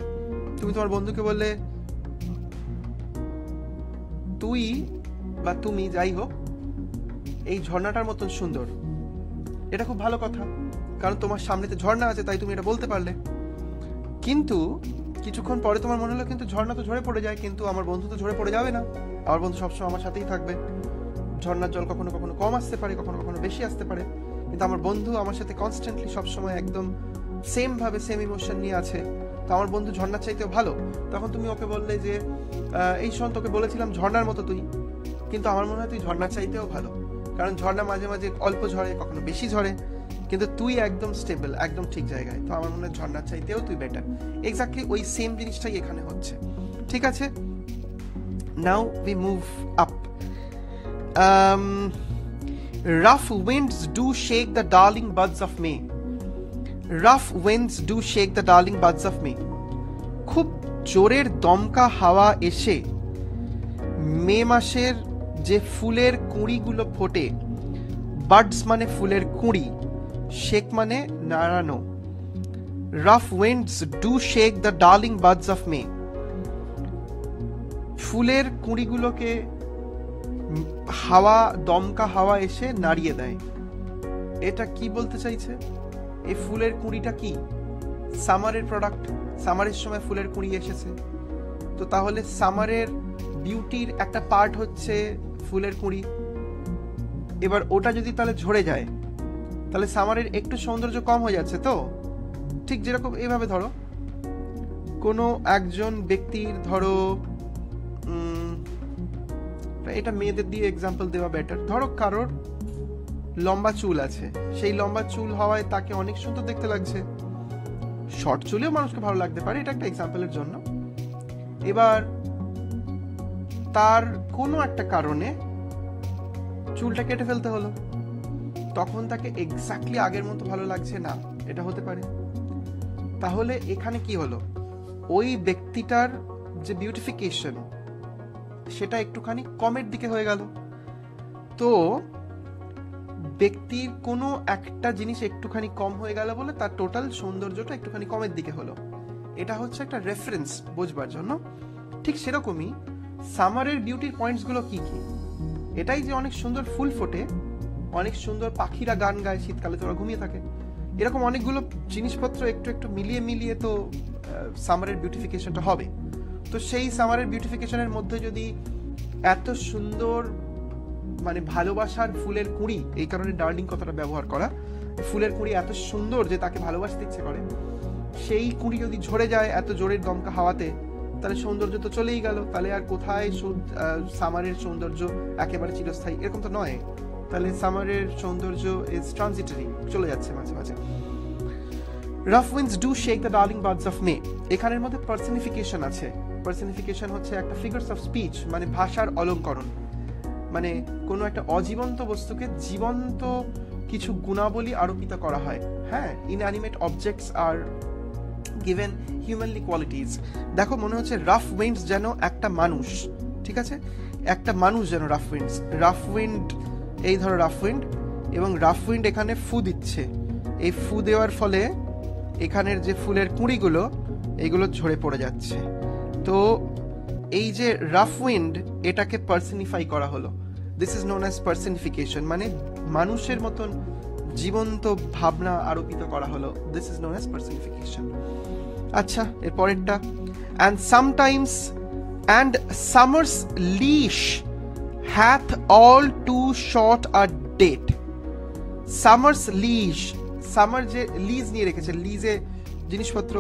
তুমি তোমার বন্ধুকে বললে তুই বা তুমি যাই হোক এই ঝর্ণাটার মতন সুন্দর, এটা খুব ভালো কথা, কারণ তোমার সামনেতে ঝর্ণা আছে তাই তুমি এটা বলতে পারলে। কিন্তু কিছুক্ষণ পরে তোমার মনে হলো কিন্তু ঝর্ণা তো ঝরে পড়ে যায়, কিন্তু আমার বন্ধু তো ঝরে পড়ে যাবে না, আমার বন্ধু সবসময় আমার সাথেই থাকবে, ঝর্ণার জল কখনো কখনো কম আসতে পারে, কখনো কখনো বেশি আসতে পারে, কিন্তু আমার বন্ধু আমার সাথে কনস্ট্যান্টলি সবসময় একদম সেম ভাবে সেম ইমোশন নিয়ে আছে, তো আমার বন্ধু ঝর্ণার চাইতেও ভালো। তখন তুমি ওকে বললে যে এই শোন, তোকে বলেছিলাম ঝর্ণার মতো তুই, কিন্তু আমার মনে হয় তুই ঝর্ণার চাইতেও ভালো, কারণ ঝর্ণা মাঝে মাঝে অল্প ঝরে, কখনো বেশি ঝরে, কিন্তু তুই একদম স্টেবল, একদম ঠিক জায়গায়, তো আমার মনে হয় ঝর্ণার চাইতেও তুই বেটার। এক্স্যাক্টলি ওই সেম জিনিসটাই এখানে হচ্ছে, ঠিক আছে। Now we move up. Rough winds do shake the darling Buds of May, rough winds do shake the darling Buds of May, খুব জোরের দমকা হাওয়া এসে মে মাসের যে ফুলের কুঁড়িগুলো ফোটে, বাডস মানে ফুলের কুঁড়ি, শেক মানে নাড়ানো, rough winds do shake the darling Buds of May, ফুলের কুঁড়িগুলোকে হাওয়া, দমকা হাওয়া এসে নাড়িয়ে দেয়। এটা কি বলতে চাইছে? এই ফুলের কুঁড়িটা কি? সামারের প্রোডাক্ট, সামারের সময় ফুলের কুঁড়ি এসেছে, তো তাহলে সামারের বিউটির একটা পার্ট হচ্ছে ফুলের কুঁড়ি, এবার ওটা যদি তাহলে ঝরে যায় তাহলে সামারের একটু সৌন্দর্য কম হয়ে যাচ্ছে। তো ঠিক যেরকম এইভাবে ধরো কোনো একজন ব্যক্তির, ধরো এটা মেয়েদের দিয়ে এক্সাম্পল দেওয়া বেটার, ধরো কারোর লম্বা চুল আছে, সেই লম্বা চুল হওয়ায় তাকে অনেক সুন্দর দেখতে লাগছে, শর্ট চুলেও মানুষকে ভালো লাগতে পারে, এটা একটা এক্সাম্পলের জন্য। এবার তার কোনো একটা কারণে চুলটা কেটে ফেলতে হলো, তখন তাকে এক্স্যাক্টলি আগের মতো ভালো লাগছে না, এটা হতে পারে। তাহলে এখানে কি হলো, ওই ব্যক্তিটার যে বিউটিফিকেশন সেটা একটুখানি কমের দিকে হয়ে গেল। তো ব্যক্তির কোনো একটা জিনিস একটুখানি কম হয়ে গেল বলে তার টোটাল সৌন্দর্যটা একটুখানি কমের দিকে হলো, এটা হচ্ছে একটা রেফারেন্স বোঝবার জন্য। ঠিক সেরকমই সামারের বিউটির পয়েন্টসগুলো কি কি, এটাই যে অনেক সুন্দর ফুল ফোটে, অনেক সুন্দর পাখিরা গান গায়, শীতকালে তোরা ঘুমিয়ে থাকে, এরকম অনেকগুলো জিনিসপত্র একটু একটু মিলিয়ে মিলিয়ে তো সামারের বিউটিফিকেশনটা হবে। তো সেই সামারের বিউটিফিকেশনের মধ্যে যদি এত সুন্দর, মানে ভালোবাসার ফুলের কুঁড়ি, এই কারণে ডার্লিং কথাটা ব্যবহার করা, ফুলের কুঁড়ি এত সুন্দর যে তাকে ভালোবাসতে ইচ্ছে করে, সেই কুঁড়ি যদি ঝরে যায় এত জোরের দমকা হাওয়াতে, তাহলে সৌন্দর্য তো চলেই গেল, তাহলে আর কোথায় সামারের সৌন্দর্য একেবারে চিরস্থায়ী, এরকম তো নয়, তাহলে সামারের সৌন্দর্য ইজ ট্রানজিটরি, চলে যাচ্ছে মাঝে মাঝে। Rough winds do shake the darling Buds of May, এখানের মধ্যে পার্সনিফিকেশন আছে। পার্সনিফিকেশন হচ্ছে একটা ফিগারস অফ স্পিচ, মানে ভাষার অলঙ্করণ, মানে কোনো একটা অজীবন্ত বস্তুকে জীবন্ত কিছু গুণাবলী আরোপিত করা হয়। হ্যাঁ, inanimate objects are given humanly qualities. দেখো মনে হচ্ছে রাফ উইন্ডস যেন একটা মানুষ, ঠিক আছে, একটা মানুষ যেন রাফ উইন্ডস, রাফ উইন্ড, এই ধরো রাফ উইন্ড, এবং রাফ উইন্ড এখানে ফু দিচ্ছে, এই ফু দেওয়ার ফলে এখানের যে ফুলের কুঁড়িগুলো এইগুলো ঝরে পড়ে যাচ্ছে। তো এই যে রাফ উইন্ড, এটাকে পার্সনিফাই করা হলো, this is known as personification, মানে মানুষের মতন জীবন্ত ভাবনা আরোপিত করা হলো, this is known as personification. আচ্ছা, এর পরেরটা, and sometimes and summer's lease hath all too short a date. Summer's lease, summer যে লিজ নিয়ে রেখেছে, লিজে জিনিসপত্র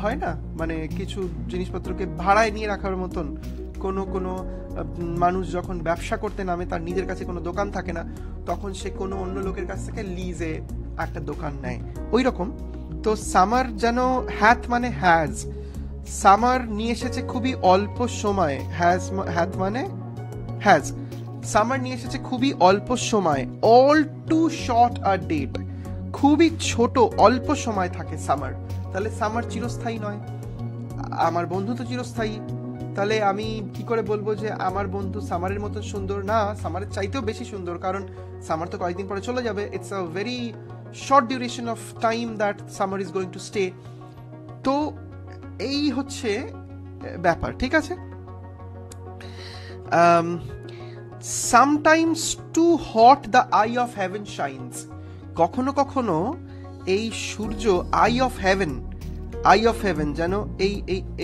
হয় না, মানে কিছু জিনিসপত্রকে ভাড়ায় নিয়ে রাখার মতন, কোনো কোনো মানুষ যখন ব্যবসা করতে নামে তার নিজের কাছে কোনো দোকান থাকে না, তখন সে কোনো অন্য লোকের কাছ থেকে লিজে একটা দোকান নেয়, ওই রকম। তো সামার যেন হ্যাথ মানে হ্যাজ, সামার নিয়ে এসেছে খুবই অল্প সময়ে, হ্যাথ মানে হ্যাজ, সামার নিয়ে এসেছে খুবই অল্প সময়, all too short a date, খুবই ছোট অল্প সময় থাকে সামার। তাহলে সামার চিরস্থায়ী নয়। আমার বন্ধু তো চিরস্থায়ী, তাহলে আমি কি করে বলবো যে আমার বন্ধু সামারের মতো সুন্দর? না, সামারের চাইতেও বেশি সুন্দর, কারণ সামার তো কয়েকদিন পরে চলে যাবে। It's a very short duration of time that summer is going to stay. তো এই হচ্ছে ব্যাপার, ঠিক আছে। Sometimes too hot the eye of heaven shines, কখনো কখনো এই সূর্য eye of heaven, eye of heaven যেন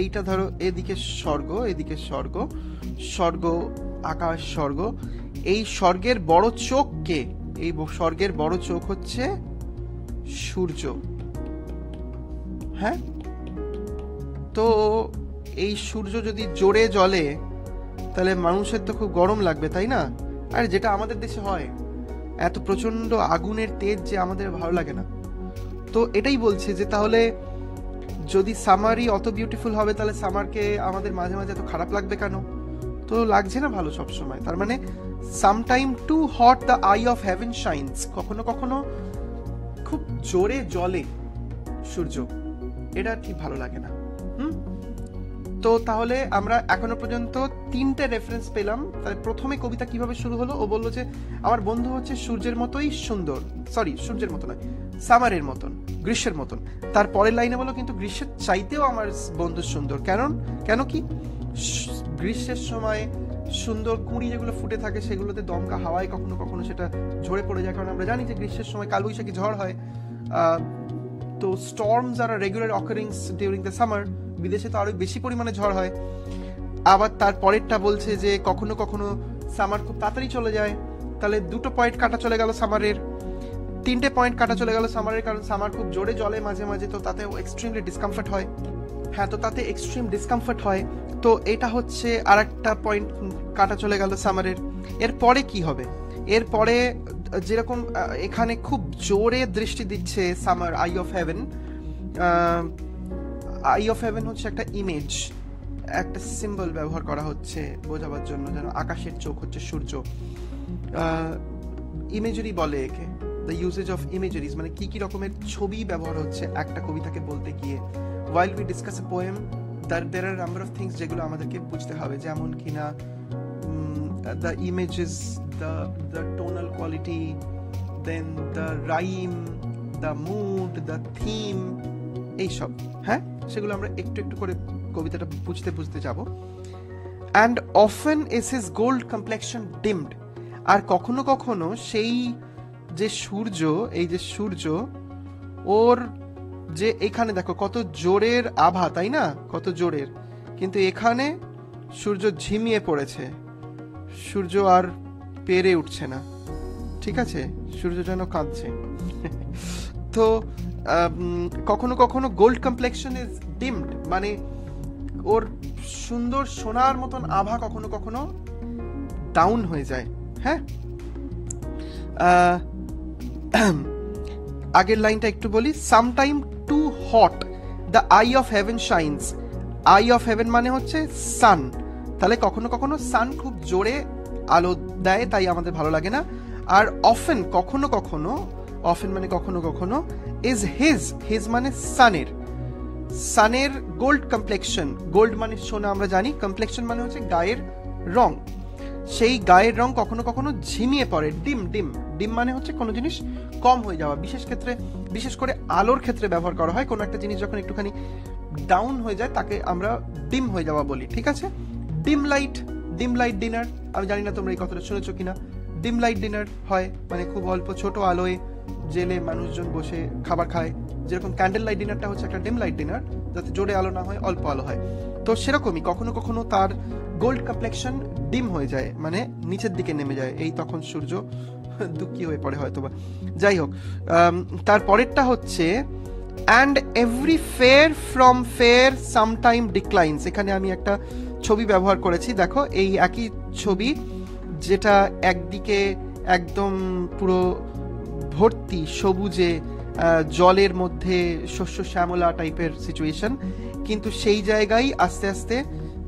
এইটা ধরো এদিকে স্বর্গ, এদিকে স্বর্গ, স্বর্গ আকাশ স্বর্গ, এই স্বর্গের বড় চোখ কে? এই স্বর্গের বড় চোখ হচ্ছে সূর্য। হ্যাঁ, তো এই সূর্য যদি জোরে জ্বলে তাহলে মানুষের তো খুব গরম লাগবে, তাই না? আর যেটা আমাদের দেশে হয়, এত প্রচন্ড আগুনের তেজ যে আমাদের ভালো লাগে না। তো এটাই বলছে যে তাহলে যদি সামারই অত বিউটিফুল হবে, তাহলে সামারকে আমাদের মাঝে মাঝে এত খারাপ লাগবে কেন? তো লাগছে না ভালো সব সময়। তার মানে sometime too hot the eye of heaven shines, কখনো কখনো খুব জোরে জ্বলে সূর্য, এটা ঠিক ভালো লাগে না। তো তাহলে আমরা এখনো পর্যন্ত 3টে রেফারেন্স পেলাম। তাহলে প্রথমে কবিতা কিভাবে শুরু হলো? ও বললো যে আমার বন্ধু হচ্ছে সূর্যের মতোই সুন্দর, সরি সূর্যের মতো নয়, সামারের মতন, গ্রীষ্মের মতন। তার পরের লাইনে বলো কিন্তু গ্রীষ্মের চাইতেও আমার বন্ধু সুন্দর। কেন কি? গ্রীষ্মের সময় সুন্দর কুঁড়ি যেগুলো ফুটে থাকে সেগুলোতে দমকা হাওয়ায় কখনো কখনো সেটা ঝরে পড়ে যায়, কারণ আমরা জানি যে গ্রীষ্মের সময় কালবৈশাখী ঝড় হয়। তো storms are regular occurrings during the summer. বিদেশে তো আরো বেশি পরিমাণে ঝড় হয়। আবার তার পরেরটা বলছে যে কখনো কখনো সামার খুব তাড়াতাড়ি চলে যায়। তাহলে 2টো পয়েন্ট কাটা চলে গেল সামারের, 3টে পয়েন্ট কাটা চলে গেল সামারের, কারণ সামার খুব জোরে জ্বলে মাঝে মাঝে, তো তাতে এক্সট্রিমলি ডিসকমফর্ট হয়। হ্যাঁ, তো তাতে এক্সট্রিম ডিসকমফর্ট হয়। তো এটা হচ্ছে আর একটা পয়েন্ট কাটা চলে গেল সামারের। এরপরে কি হবে? এরপরে যেরকম এখানে খুব জোরে দৃষ্টি দিচ্ছে summer, I of heaven. Eye of haven হচ্ছে একটা ইমেজ, একটা সিম্বল ব্যবহার করা হচ্ছে বোঝাবার জন্য, যেন আকাশের চোখ হচ্ছে সূর্য। ইমেজারি বলে একে, দ্য ইউজেজ অফ ইমেজারিজ, মানে কি কি রকমের ছবি ব্যবহার হচ্ছে একটা কবিতাকে বলতে গিয়ে। while we discuss a poem, there are a number of things যেগুলো আমাদেরকে বুঝতে হবে, যেমন কিনা the images, the tonal quality, then the rhyme, the mood, the theme, এইসব। হ্যাঁ, সেগুলো আমরা একটু একটু করে কবিতাটা বুঝতে যাব। and often is his gold complexion dimmed, আর কখনো কখনো সেই যে সূর্য, এই যে সূর্য, ওর যে এখানে দেখো কত জোরের আভা, তাই না? কত জোরের, কিন্তু এখানে সূর্য ঝিমিয়ে পড়েছে, সূর্য আর পেরে উঠছে না, ঠিক আছে? সূর্য যেন কাঁদছে। তো কখনো কখনো গোল্ড কমপ্লেক্সন ইজ ডিমড, মানে ওর সুন্দর সোনার মতন আভা কখনো কখনো ডাউন হয়ে যায়। হ্যাঁ, আগের লাইনটা একটু বলি। Sometime too hot the eye of heaven shines, eye of heaven মানে হচ্ছে সান। তাহলে কখনো কখনো সান খুব জোরে আলো দেয়, তাই আমাদের ভালো লাগে না। আর অফেন, কখনো কখনো, অফেন মানে কখনো কখনো, ইজ হিজ মানে সানের গোল্ড কমপ্লেক্সন, গোল্ড মানে সোনা আমরা জানি, কমপ্লেক্সন মানে হচ্ছে গায়ের রং, সেই গায়ের রং কখনো কখনো ঝিমিয়ে পড়ে। ডিম মানে হচ্ছে কোনো জিনিস কম হয়ে যাওয়া, বিশেষ করে আলোর ক্ষেত্রে ব্যবহার করা হয়। কোনো একটা জিনিস যখন একটুখানি ডাউন হয়ে যায় তাকে আমরা ডিম হয়ে যাওয়া বলি, ঠিক আছে? ডিম লাইট ডিনার, আমি জানি না তোমরা এই কথাটা শুনেছো কিনা। ডিম লাইট ডিনার হয় মানে খুব অল্প ছোট আলোয় জেলে মানুষজন বসে খাবার খায়, যেরকম ক্যান্ডেল লাইট ডিনারটা হচ্ছে একটা ডিম লাইট ডিনার, যাতে জোরে আলো না হয়, অল্প আলো হয়। তো সেরকমই কখনো কখনো তার গোল্ড কমপ্লেক্সন ডিম হয়ে যায়, মানে নিচের দিকে নেমে যায়, এই তখন সূর্য দুঃখী হয়ে পড়ে হয়তোবা। যাই হোক, তার পরেরটা হচ্ছে and every fair from fair sometime declines. এখানে আমি একটা ছবি ব্যবহার করেছি, দেখো এই একই ছবি, যেটা একদিকে একদম পুরো ভর্তি সবুজে জলের মধ্যে শস্য শ্যামলা টাইপের সিচুয়েশন, কিন্তু সেই জায়গায় আস্তে আস্তে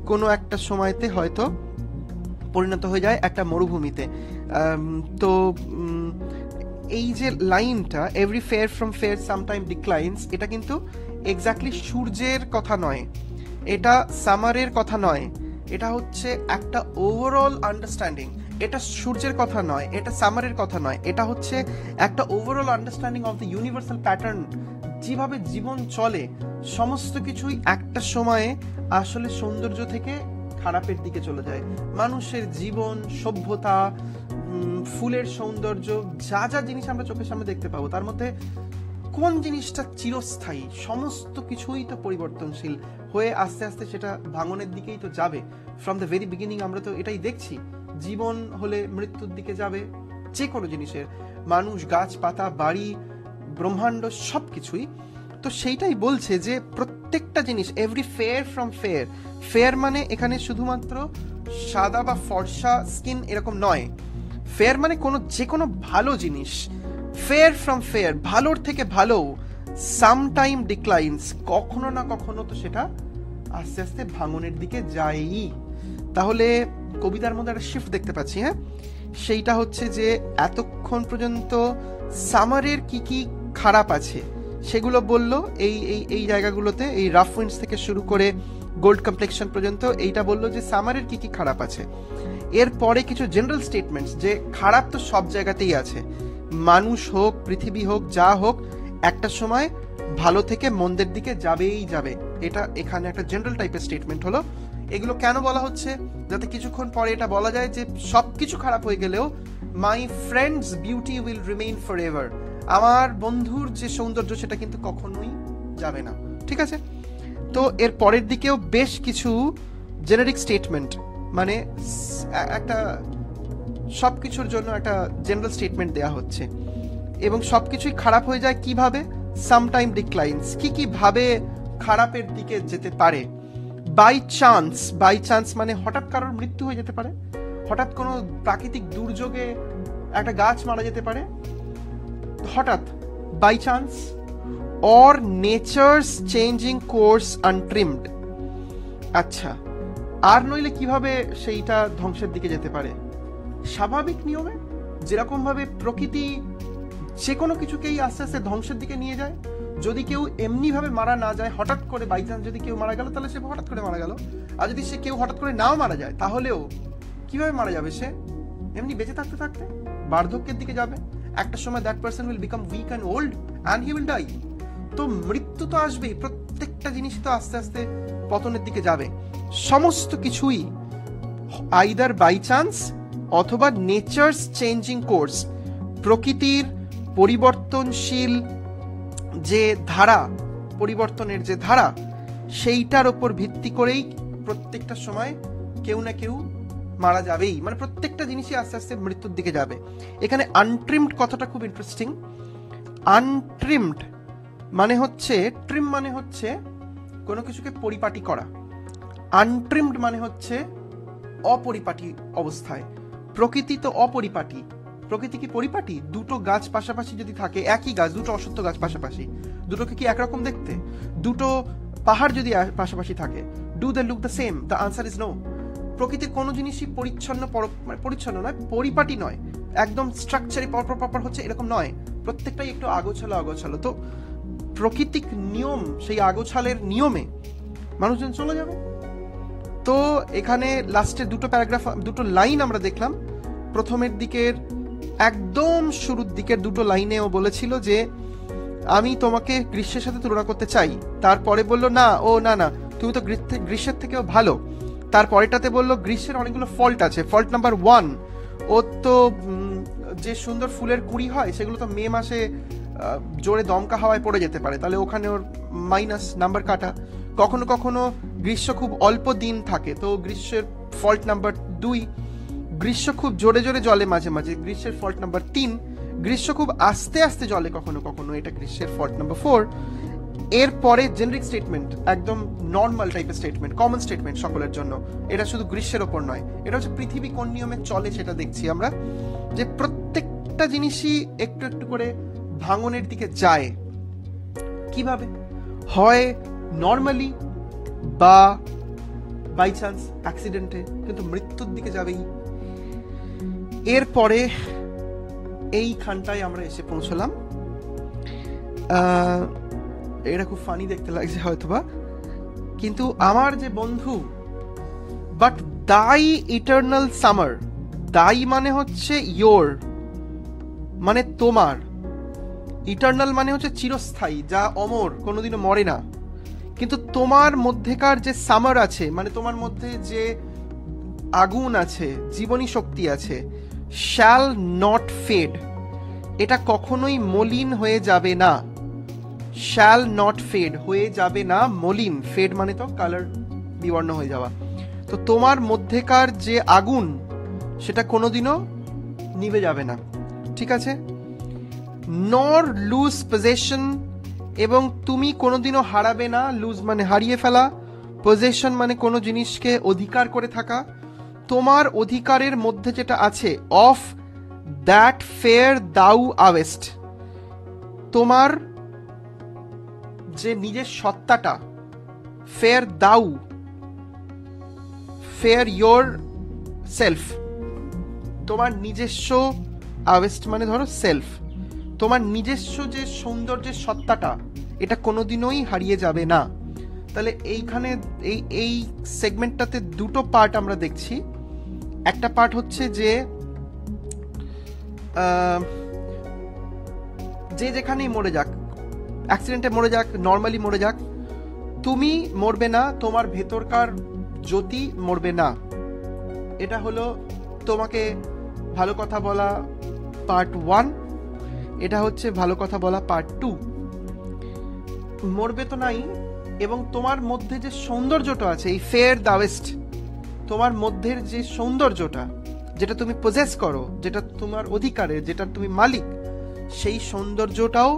কোনো একটা সময়তে হয়তো পরিণত হয়ে যায় একটা মরুভূমিতে। তো এই যে লাইনটা every fair from fair sometime declines, এটা কিন্তু এক্স্যাক্টলি সূর্যের কথা নয়, এটা সামারের কথা নয়, এটা হচ্ছে একটা ওভারঅল আন্ডারস্ট্যান্ডিং। এটা সূর্যের কথা নয়, এটা সামারের কথা নয়, এটা হচ্ছে একটা overall understanding of the universal pattern. যেভাবে জীবন চলে সমস্ত কিছুই একটা সময়ে আসলে সৌন্দর্য থেকে খারাপের দিকে চলে যায়। মানুষের জীবন, সভ্যতা, ফুলের সৌন্দর্য, যা যা জিনিস আমরা চোখের সামনে দেখতে পাবো, তার মধ্যে কোন জিনিসটা চিরস্থায়ী? সমস্ত কিছুই তো পরিবর্তনশীল হয়ে আস্তে আস্তে সেটা ভাঙনের দিকেই তো যাবে। ফ্রম দ্য ভেরি বিগিনিং আমরা তো এটাই দেখছি, জীবন হলে মৃত্যুর দিকে যাবে যে কোনো জিনিসের, মানুষ, গাছপাতা, বাড়ি, ব্রহ্মাণ্ড, সব কিছুই। তো সেইটাই বলছে যে প্রত্যেকটা জিনিস every fair from fair, fair মানে এখানে শুধুমাত্র সাদা বা ফর্সা স্কিন এরকম নয়, ফেয়ার মানে যে কোনো ভালো জিনিস, ফেয়ার ফ্রম ফেয়ার, ভালোর থেকে ভালো, সামটাইম ডিক্লাইন্স, কখনো না কখনো তো সেটা আস্তে আস্তে ভাঙনের দিকে যায়ই। তাহলে কবিতার মধ্যে একটা শিফট দেখতে পাচ্ছি, হ্যাঁ, সেইটা হচ্ছে যে এতক্ষণ পর্যন্ত সামারের কি কি খারাপ আছে সেগুলো বললো এই এই এই জায়গাগুলোতে, এই রাফ উইন্ডস থেকে শুরু করে গোল্ড কমপ্লেকশন পর্যন্ত এইটা বললো যে সামারের কি কি খারাপ আছে। এরপরে কিছু জেনারেল স্টেটমেন্টস যে খারাপ তো সব জায়গাতেই আছে, মানুষ হোক, পৃথিবী হোক, যা হোক, একটা সময় ভালো থেকে মন্দের দিকে যাবেই যাবে। এটা এখানে একটা জেনারেল টাইপের স্টেটমেন্ট হলো। এগুলো কেন বলা হচ্ছে? যাতে কিছুক্ষণ পরে এটা বলা যায় যে সবকিছু খারাপ হয়ে গেলেও my friends beauty will remain forever, আমার বন্ধুর যে সৌন্দর্য সেটা কিন্তু কখনোই যাবে না। ঠিক আছে, তো এর পরের দিকেও বেশ কিছু জেনারিক স্টেটমেন্ট, মানে একটা সবকিছুর জন্য একটা জেনারেল স্টেটমেন্ট দেয়া হচ্ছে, এবং সবকিছুই খারাপ হয়ে যায় কিভাবে? সামটাইম ডিক্লাইন্স, কি কি ভাবে খারাপের দিকে যেতে পারে। বাই চান্স, বাই চান্স মানে হঠাৎ কারোর মৃত্যু হয়ে যেতে পারে, হঠাৎ কোনো প্রাকৃতিক দুর্যোগে একটা গাছ মারা যেতে পারে হঠাৎ, by chance, or nature's changing course untrimmed. আচ্ছা, আর নইলে কিভাবে সেইটা ধ্বংসের দিকে যেতে পারে? স্বাভাবিক নিয়মে, যেরকম ভাবে প্রকৃতি যে কোনো কিছুকেই আস্তে আস্তে ধ্বংসের দিকে নিয়ে যায়। যদি কেউ এমনি ভাবে মারা না যায়, হঠাৎ করে বাই চান্স যদি কেউ মারা গেল তাহলে সে হঠাৎ করে মারা গেল, আর যদি সে কেউ হঠাৎ করে নাও মারা যায় তাহলেও কিভাবে মারা যাবে? সে এমনি বেঁচে থাকতে থাকতে বার্ধক্যের দিকে যাবে। একটা সময় that person will become weak and old and he will die. তো মৃত্যু তো আসবেই, প্রত্যেকটা জিনিসই তো আস্তে আস্তে পতনের দিকে যাবে। সমস্ত কিছুই আইদার বাই চান্স অথবা নেচারস চেঞ্জিং কোর্স, প্রকৃতির পরিবর্তনশীল যে ধারা, পরিবর্তনের যে ধারা, সেইটার ওপর ভিত্তি করেই প্রত্যেকটা সময় কেউ না কেউ মারা যাবেই, মানে প্রত্যেকটা জিনিসই আস্তে আস্তে মৃত্যুর দিকে যাবে। এখানে আনট্রিমড কথাটা খুব ইন্টারেস্টিং। আনট্রিমড মানে হচ্ছে, ট্রিম মানে হচ্ছে কোনো কিছুকে পরিপাটি করা, আনট্রিমড মানে হচ্ছে অপরিপাটি অবস্থায়। প্রকৃতি তো অপরিপাটি, প্রকৃতি কি পরিপাটি? দুটো গাছ পাশাপাশি যদি থাকে, একই গাছ, দুটো অসত্য গাছ পাশাপাশি, দুটোকে কি একরকম দেখতে? দুটো পাহাড় যদি পাশাপাশি থাকে, do they look the same? The answer is no. প্রকৃতির কোনো জিনিসই পরিচ্ছন্ন, পরিচ্ছন্ন নয়, পরিপাটি নয়, একদম স্ট্রাকচারে পরপর হচ্ছে এরকম নয়, প্রত্যেকটাই একটু আগোছালো আগোছালো। তো প্রকৃতিক নিয়ম, সেই আগোছালের নিয়মে মানুষজন চলে যাবে। তো এখানে লাস্টের দুটো প্যারাগ্রাফ, দুটো লাইন আমরা দেখলাম। প্রথমের দিকের একদম শুরুর দিকের দুটো লাইনে ও বলেছিল যে আমি তোমাকে গ্রীষ্মের সাথে তুলনা করতে চাই, তারপরে বলল না, ও না না, তুমি তো গ্রীষ্মের থেকেও ভালো। তারপরেটাতে বললো গ্রীষ্মের অনেকগুলো ফল্ট আছে, ফল্ট নাম্বার 1, ও তো যে সুন্দর ফুলের কুড়ি হয় সেগুলো তো মে মাসে জোরে দমকা হাওয়ায় পড়ে যেতে পারে, তাহলে ওখানে ওর মাইনাস নাম্বার কাটা। কখনো কখনো গ্রীষ্ম খুব অল্প দিন থাকে, তো গ্রীষ্মের ফল্ট নাম্বার 2। গ্রীষ্ম খুব জোরে জোরে জলে মাঝে মাঝে, গ্রীষ্মের ফল্ট নাম্বার 3। গ্রীষ্ম খুব আস্তে আস্তে জলে কখনো কখনো, এটা গ্রীষ্মের ফল্ট নাম্বার 4। এরপরে জেনারিক স্টেটমেন্ট, একদম নর্মাল টাইপের স্টেটমেন্ট, কমন স্টেটমেন্ট সকলের জন্য। এটা শুধু গ্রীষ্মের ওপর নয়, এটা হচ্ছে পৃথিবী কোন নিয়মে চলে সেটা দেখছি আমরা, যে প্রত্যেকটা জিনিসই একটু একটু করে ভাঙনের দিকে যায়। কিভাবে? হয় নর্মালি বা বাই চান্স অ্যাক্সিডেন্টে, কিন্তু মৃত্যুর দিকে যাবেই। এরপরে এইখানটায় আমরা এসে পৌঁছলাম। এটা খুব ফানি দেখতে লাগছে হয়তোবা, কিন্তু আমার যে বন্ধু, বাট দাই ইটারনাল সামার, দাই মানে হচ্ছে ইয়োর, মানে তোমার, ইটারনাল মানে হচ্ছে চিরস্থায়ী, যা অমর, কোনোদিনও মরে না। কিন্তু তোমার মধ্যেকার যে সামার আছে, মানে তোমার মধ্যে যে আগুন আছে, জীবনী শক্তি আছে, শ্যাল নট ফেড, এটা কখনোই মলিন হয়ে যাবে না। শ্যাল নট ফেড, হয়ে যাবে না মলিন, ফেড মানে তো কালার বিবর্ণ হয়ে যাওয়া। তো তোমার মধ্যেকার যে আগুন, সেটা কোনোদিনও নিভে যাবে না, ঠিক আছে? নর লুজ পজেশন, এবং তুমি কোনোদিনও হারাবে না। লুজ মানে হারিয়ে ফেলা, পজেশন মানে কোনো জিনিসকে অধিকার করে থাকা। তোমার অধিকারের মধ্যে যেটা আছে, অফ দ্যাট ফেয়ার দাউ আওয়েস্ট, তোমার যে নিজের সত্তাটা, ফেয়ার দাউ, ফেয়ার ইয়োর সেলফ, তোমার নিজস্ব, আওয়েস্ট মানে ধরো সেলফ, তোমার নিজস্ব যে সৌন্দর্যের সত্তাটা, এটা কোনোদিনই হারিয়ে যাবে না। তাহলে এইখানে এই সেগমেন্টটাতে দুটো পার্ট আমরা দেখছি। একটা পার্ট হচ্ছে যে যে যেখানেই মরে যাক, অ্যাক্সিডেন্টে মরে যাক, নর্মালি মরে যাক, তুমি মরবে না, তোমার ভেতরকার জ্যোতি মরবে না। এটা হলো তোমাকে ভালো কথা বলা পার্ট 1, এটা হচ্ছে ভালো কথা বলা পার্ট 2। মরবে তো নাই, এবং তোমার মধ্যে যে সৌন্দর্যটা আছে, এই ফেয়ার দাওয়েস্ট, তোমার মধ্যের যে সৌন্দর্যটা, যেটা তুমি পজেস করো, যেটা তোমার অধিকারে, যেটা তুমি মালিক, সেই সৌন্দর্যটাও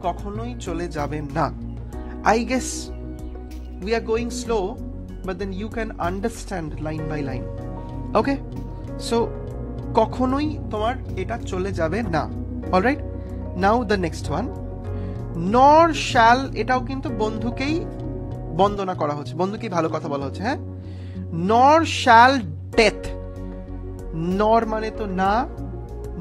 কখনোই চলে যাবে না। I guess we are going slow, but then you can understand line by line. Okay, so কখনোই তোমার এটা চলে যাবে না। Alright, now the next one, nor shall, এটাও কিন্তু বন্ধুকেই বন্দনা করা হচ্ছে, বন্ধুকেই ভালো কথা বলা হচ্ছে। হ্যাঁ, নর শ্যাল ডেথ, নর মানে তো না,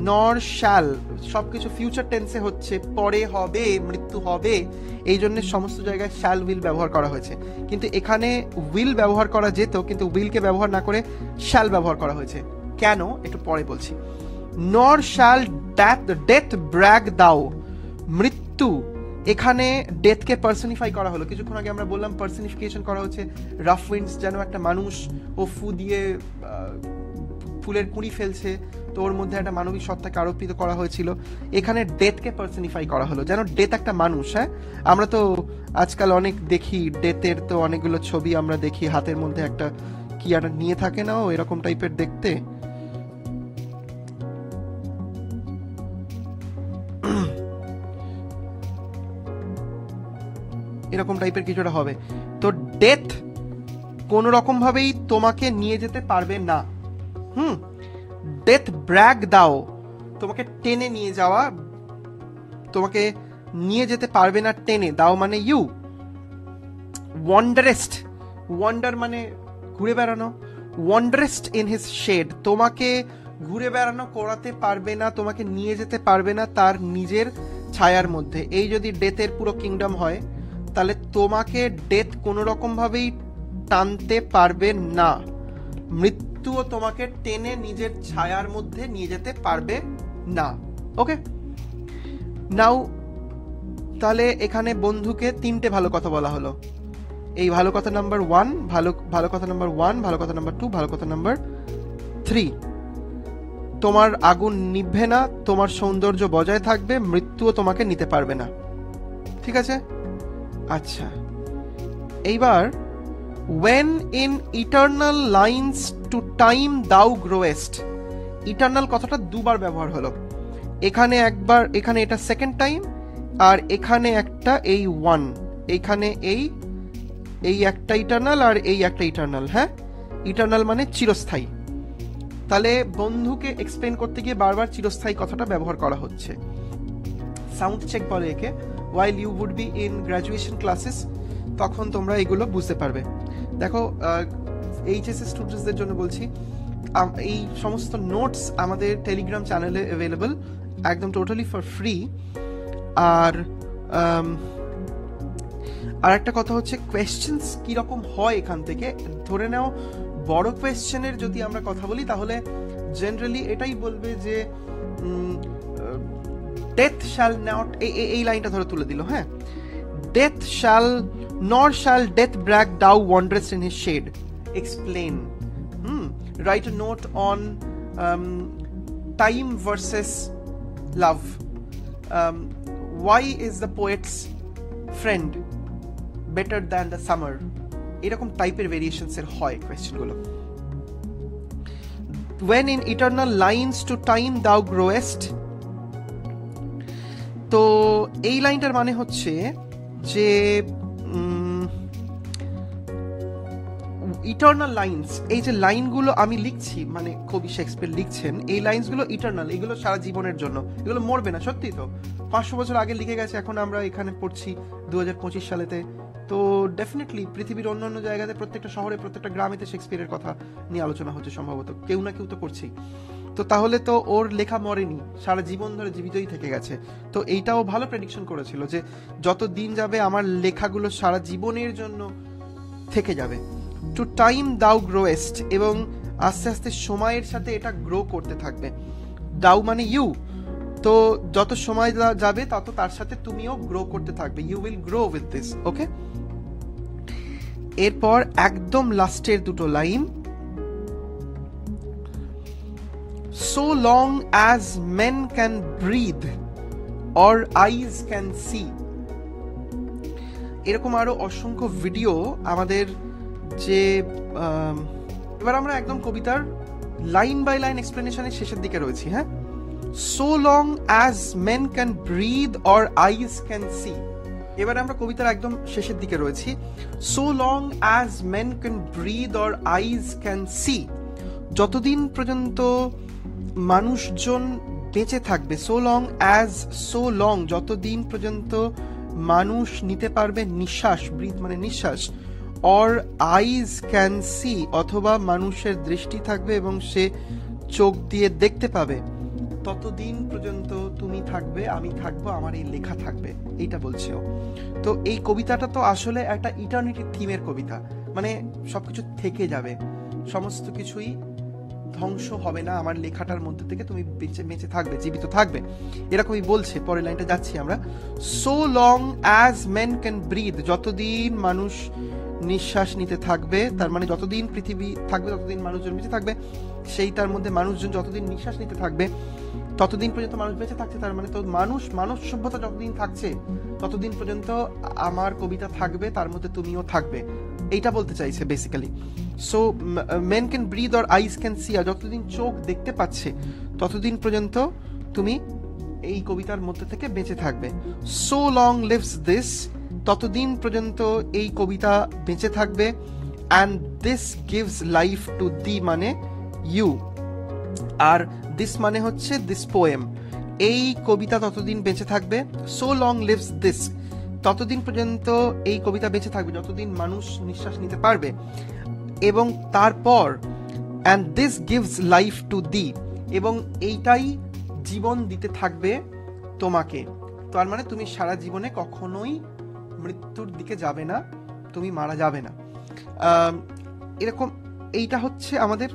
নর শ্যাল সবকিছু ফিউচার টেন্সে হচ্ছে, পরে হবে, মৃত্যু হবে, এই জন্য সমস্ত জায়গায় শ্যাল উইল ব্যবহার করা হয়েছে। কিন্তু এখানে উইল ব্যবহার করা যেত, কিন্তু উইলকে ব্যবহার না করে শ্যাল ব্যবহার করা হয়েছে। কেন, একটু পরে বলছি। নর শ্যাল ডেথ ব্র্যাগ দাও, মৃত্যু, এখানে ডেথকে পার্সনিফাই করা হলো। কিছুক্ষণ আগে আমরা বললাম পার্সনিফিকেশন করা হচ্ছে। রাফ উইন্ডস যেন একটা মানুষ, ও ফু দিয়ে ফুলের কুঁড়ি ফেলছে, তো ওর মধ্যে একটা মানবিক সত্তাকে আরোপিত করা হয়েছিল। এখানে ডেথকে পার্সনিফাই করা হলো, যেন ডেথ একটা মানুষ। হ্যাঁ, আমরা তো আজকাল অনেক দেখি ডেথের, তো অনেকগুলো ছবি আমরা দেখি, হাতের মধ্যে একটা কি একটা নিয়ে থাকে না, ও এরকম টাইপের দেখতে। এরকম টাইপের কিছুটা হবে। তো ডেথ কোন রকম ভাবেই তোমাকে নিয়ে যেতে পারবে না। ডেথ ব্র্যাগ দাও, তোমাকে টেনে নিয়ে যাওয়া, তোমাকে নিয়ে যেতে পারবে না টেনে, দাও মানে ইউ। ওয়ান্ডারেস্ট, ওয়ান্ডার মানে ঘুরে বেড়ানো, ওয়ান্ডারেস্ট ইন হিজ শেড, তোমাকে ঘুরে বেড়ানো করাতে পারবে না, তোমাকে নিয়ে যেতে পারবে না তার নিজের ছায়ার মধ্যে। এই যদি ডেথের পুরো কিংডম হয়, তাহলে তোমাকে ডেথ কোনো রকম ভাবেই টানতে পারবে না। মৃত্যুও তোমাকে টেনে নিজের ছায়ার মধ্যে নিয়ে যেতে পারবে না। ওকে, নাও তাহলে এখানে বন্ধুকে 3টে ভালো কথা বলা হলো। এই ভালো কথা নাম্বার 1, ভালো কথা নাম্বার 1, ভালো কথা নাম্বার 2, ভালো কথা নাম্বার 3। তোমার আগুন নিভবে না, তোমার সৌন্দর্য বজায় থাকবে, মৃত্যুও তোমাকে নিতে পারবে না। ঠিক আছে? আচ্ছা, এইবার when in eternal lines to time thou growest, eternal কথাটা দুবার ব্যবহার হলো। এখানে একবার, এখানে এটা সেকেন্ড টাইম, আর এখানে একটা এই 1, এখানে এই একটা ইটারনাল আর এই একটা ইটারনাল। হ্যাঁ, ইটারনাল মানে চিরস্থায়ী। তাহলে বন্ধুকে এক্সপ্লেন করতে গিয়ে বারবার চিরস্থায়ী কথাটা ব্যবহার করা হচ্ছে। সাউন্ড চেক বলে একে। while you would be in graduation classes, তখন তোমরা এগুলো বুঝতে পারবে। দেখো, এইচএসসি স্টুডেন্টসদের জন্য বলছি, এই সমস্ত নোটস আমাদের টেলিগ্রাম চ্যানেলে অ্যাভেলেবল, একদম টোটালি ফর ফ্রি। আর একটা কথা হচ্ছে, কোয়েশ্চেন্স কিরকম হয় এখান থেকে। ধরে নাও বড় কোয়েশ্চেনের যদি আমরা কথা বলি, তাহলে জেনারেলি এটাই বলবে যে ডেথ শ্যাল নট, এই লাইনটা ধরে তুলে দিল। হ্যাঁ, death shall nor shall death brag thou wanderest in his shade. Explain. Write a note on time versus love. Why is the poet's friend better than the summer? এরকম টাইপের variations এর হয় কোয়েশ্চেন গুলো। When in eternal lines to time thou growest, তো এই লাইনটার মানে হচ্ছে যে ইটারনাল লাইন্স, এই যে লাইনগুলো আমি লিখছি, মানে কবি শেক্সপিয়ার লিখছেন, এই লাইন্সগুলো ইটারনাল, এগুলো সারা জীবনের জন্য, এগুলো মরবে না। সত্যি তো, 500 বছর আগে লিখে গেছে, এখন আমরা এখানে পড়ছি 2025 সালেতে। তো ডেফিনেটলি পৃথিবীর অন্য অন্য জায়গাতে, প্রত্যেকটা শহরে, প্রত্যেকটা গ্রামেতে শেক্সপিয়ারের কথা নিয়ে আলোচনা হচ্ছে, সম্ভবত কেউ না কেউ তো করছি। তো তাহলে তো ওর লেখা মরেনি, সারা জীবন ধরে জীবিতই থেকে গেছে। তো এইটাও ভালো প্রেডিকশন করেছিল যে যত দিন যাবে আমার লেখাগুলো সারা জীবনের জন্য থেকে যাবে। টু টাইম দাউ গ্রোয়েস্ট, এবং আস্তে আস্তে সময়ের সাথে এটা গ্রো করতে থাকবে। দাউ মানে ইউ, তো যত সময় যাবে তত তার সাথে তুমিও গ্রো করতে থাকবে। You will grow with this. Okay, এরপর একদম লাস্টের দুটো line, so long as men can breathe or eyes can see। এরকম আরো অসংখ্য ভিডিও আমাদের যে এবার আমরা একদম কবিতার লাইন বাই লাইন এক্সপ্লেনেশনের শেষের দিকে রয়েছি। হ্যাঁ, so long as men can breathe or eyes can see। এবারে আমরা কবিতার একদম শেষের দিকে রয়েছি। so long as men can breathe or eyes can see, যতদিন পর্যন্ত মানুষজন বেঁচে থাকবে। so long, যতদিন পর্যন্ত মানুষ নিতে পারবে নিঃশ্বাস, ব্রিথ মানে নিঃশ্বাস, or eyes can see, অথবা মানুষের দৃষ্টি থাকবে এবং সে চোখ দিয়ে দেখতে পাবে, ততদিন পর্যন্ত তুমি থাকবে, আমি থাকবো, আমার এই লেখা থাকবে, এইটা বলছে ও। তো এই কবিতাটা তো আসলে একটা ইটার্নিটি থিমের কবিতা, মানে সবকিছু থেকে যাবে, সমস্ত কিছুই ধ্বংস হবে না, আমার লেখাটার মধ্যে থেকে তুমি বেঁচে থাকবে, জীবিত থাকবে, এরকমই বলছে। পরের লাইনটা যাচ্ছি আমরা। so long as men can breathe, যতদিন মানুষ নিঃশ্বাস নিতে থাকবে, তার মানে যতদিন পৃথিবী থাকবে ততদিন মানুষজন বেঁচে থাকবে, সেই তার মধ্যে মানুষজন যতদিন নিঃশ্বাস নিতে থাকবে ততদিন পর্যন্ত মানুষ বেঁচে থাকছে, তার মানে তো মানব সভ্যতা যতদিন থাকছে ততদিন পর্যন্ত আমার কবিতা থাকবে, তার মধ্যে তুমিও থাকবে, এইটা বলতে চাইছে basically. So men can breathe or eyes can see, আর যতদিন চোখ দেখতে পাচ্ছে ততদিন পর্যন্ত তুমি এই কবিতার মধ্যে থেকে বেঁচে থাকবে। সো লং লিভস দিস, ততদিন পর্যন্ত এই কবিতা বেঁচে থাকবে। And this gives life to the মানে ইউ, আর দিস মানে হচ্ছে দিস পোয়েম, এই কবিতা ততদিন বেঁচে থাকবে। সো লং লিভস দিস, ততদিন পর্যন্ত এই কবিতা বেঁচে থাকবে যতদিন মানুষ নিঃশ্বাস নিতে পারবে। এবং তারপর and this gives life to the, এবং এইটাই জীবন দিতে থাকবে তোমাকে। তার মানে তুমি সারা জীবনে কখনোই মৃত্যুর দিকে যাবে না, তুমি মারা যাবে না। এরকম এইটা হচ্ছে আমাদের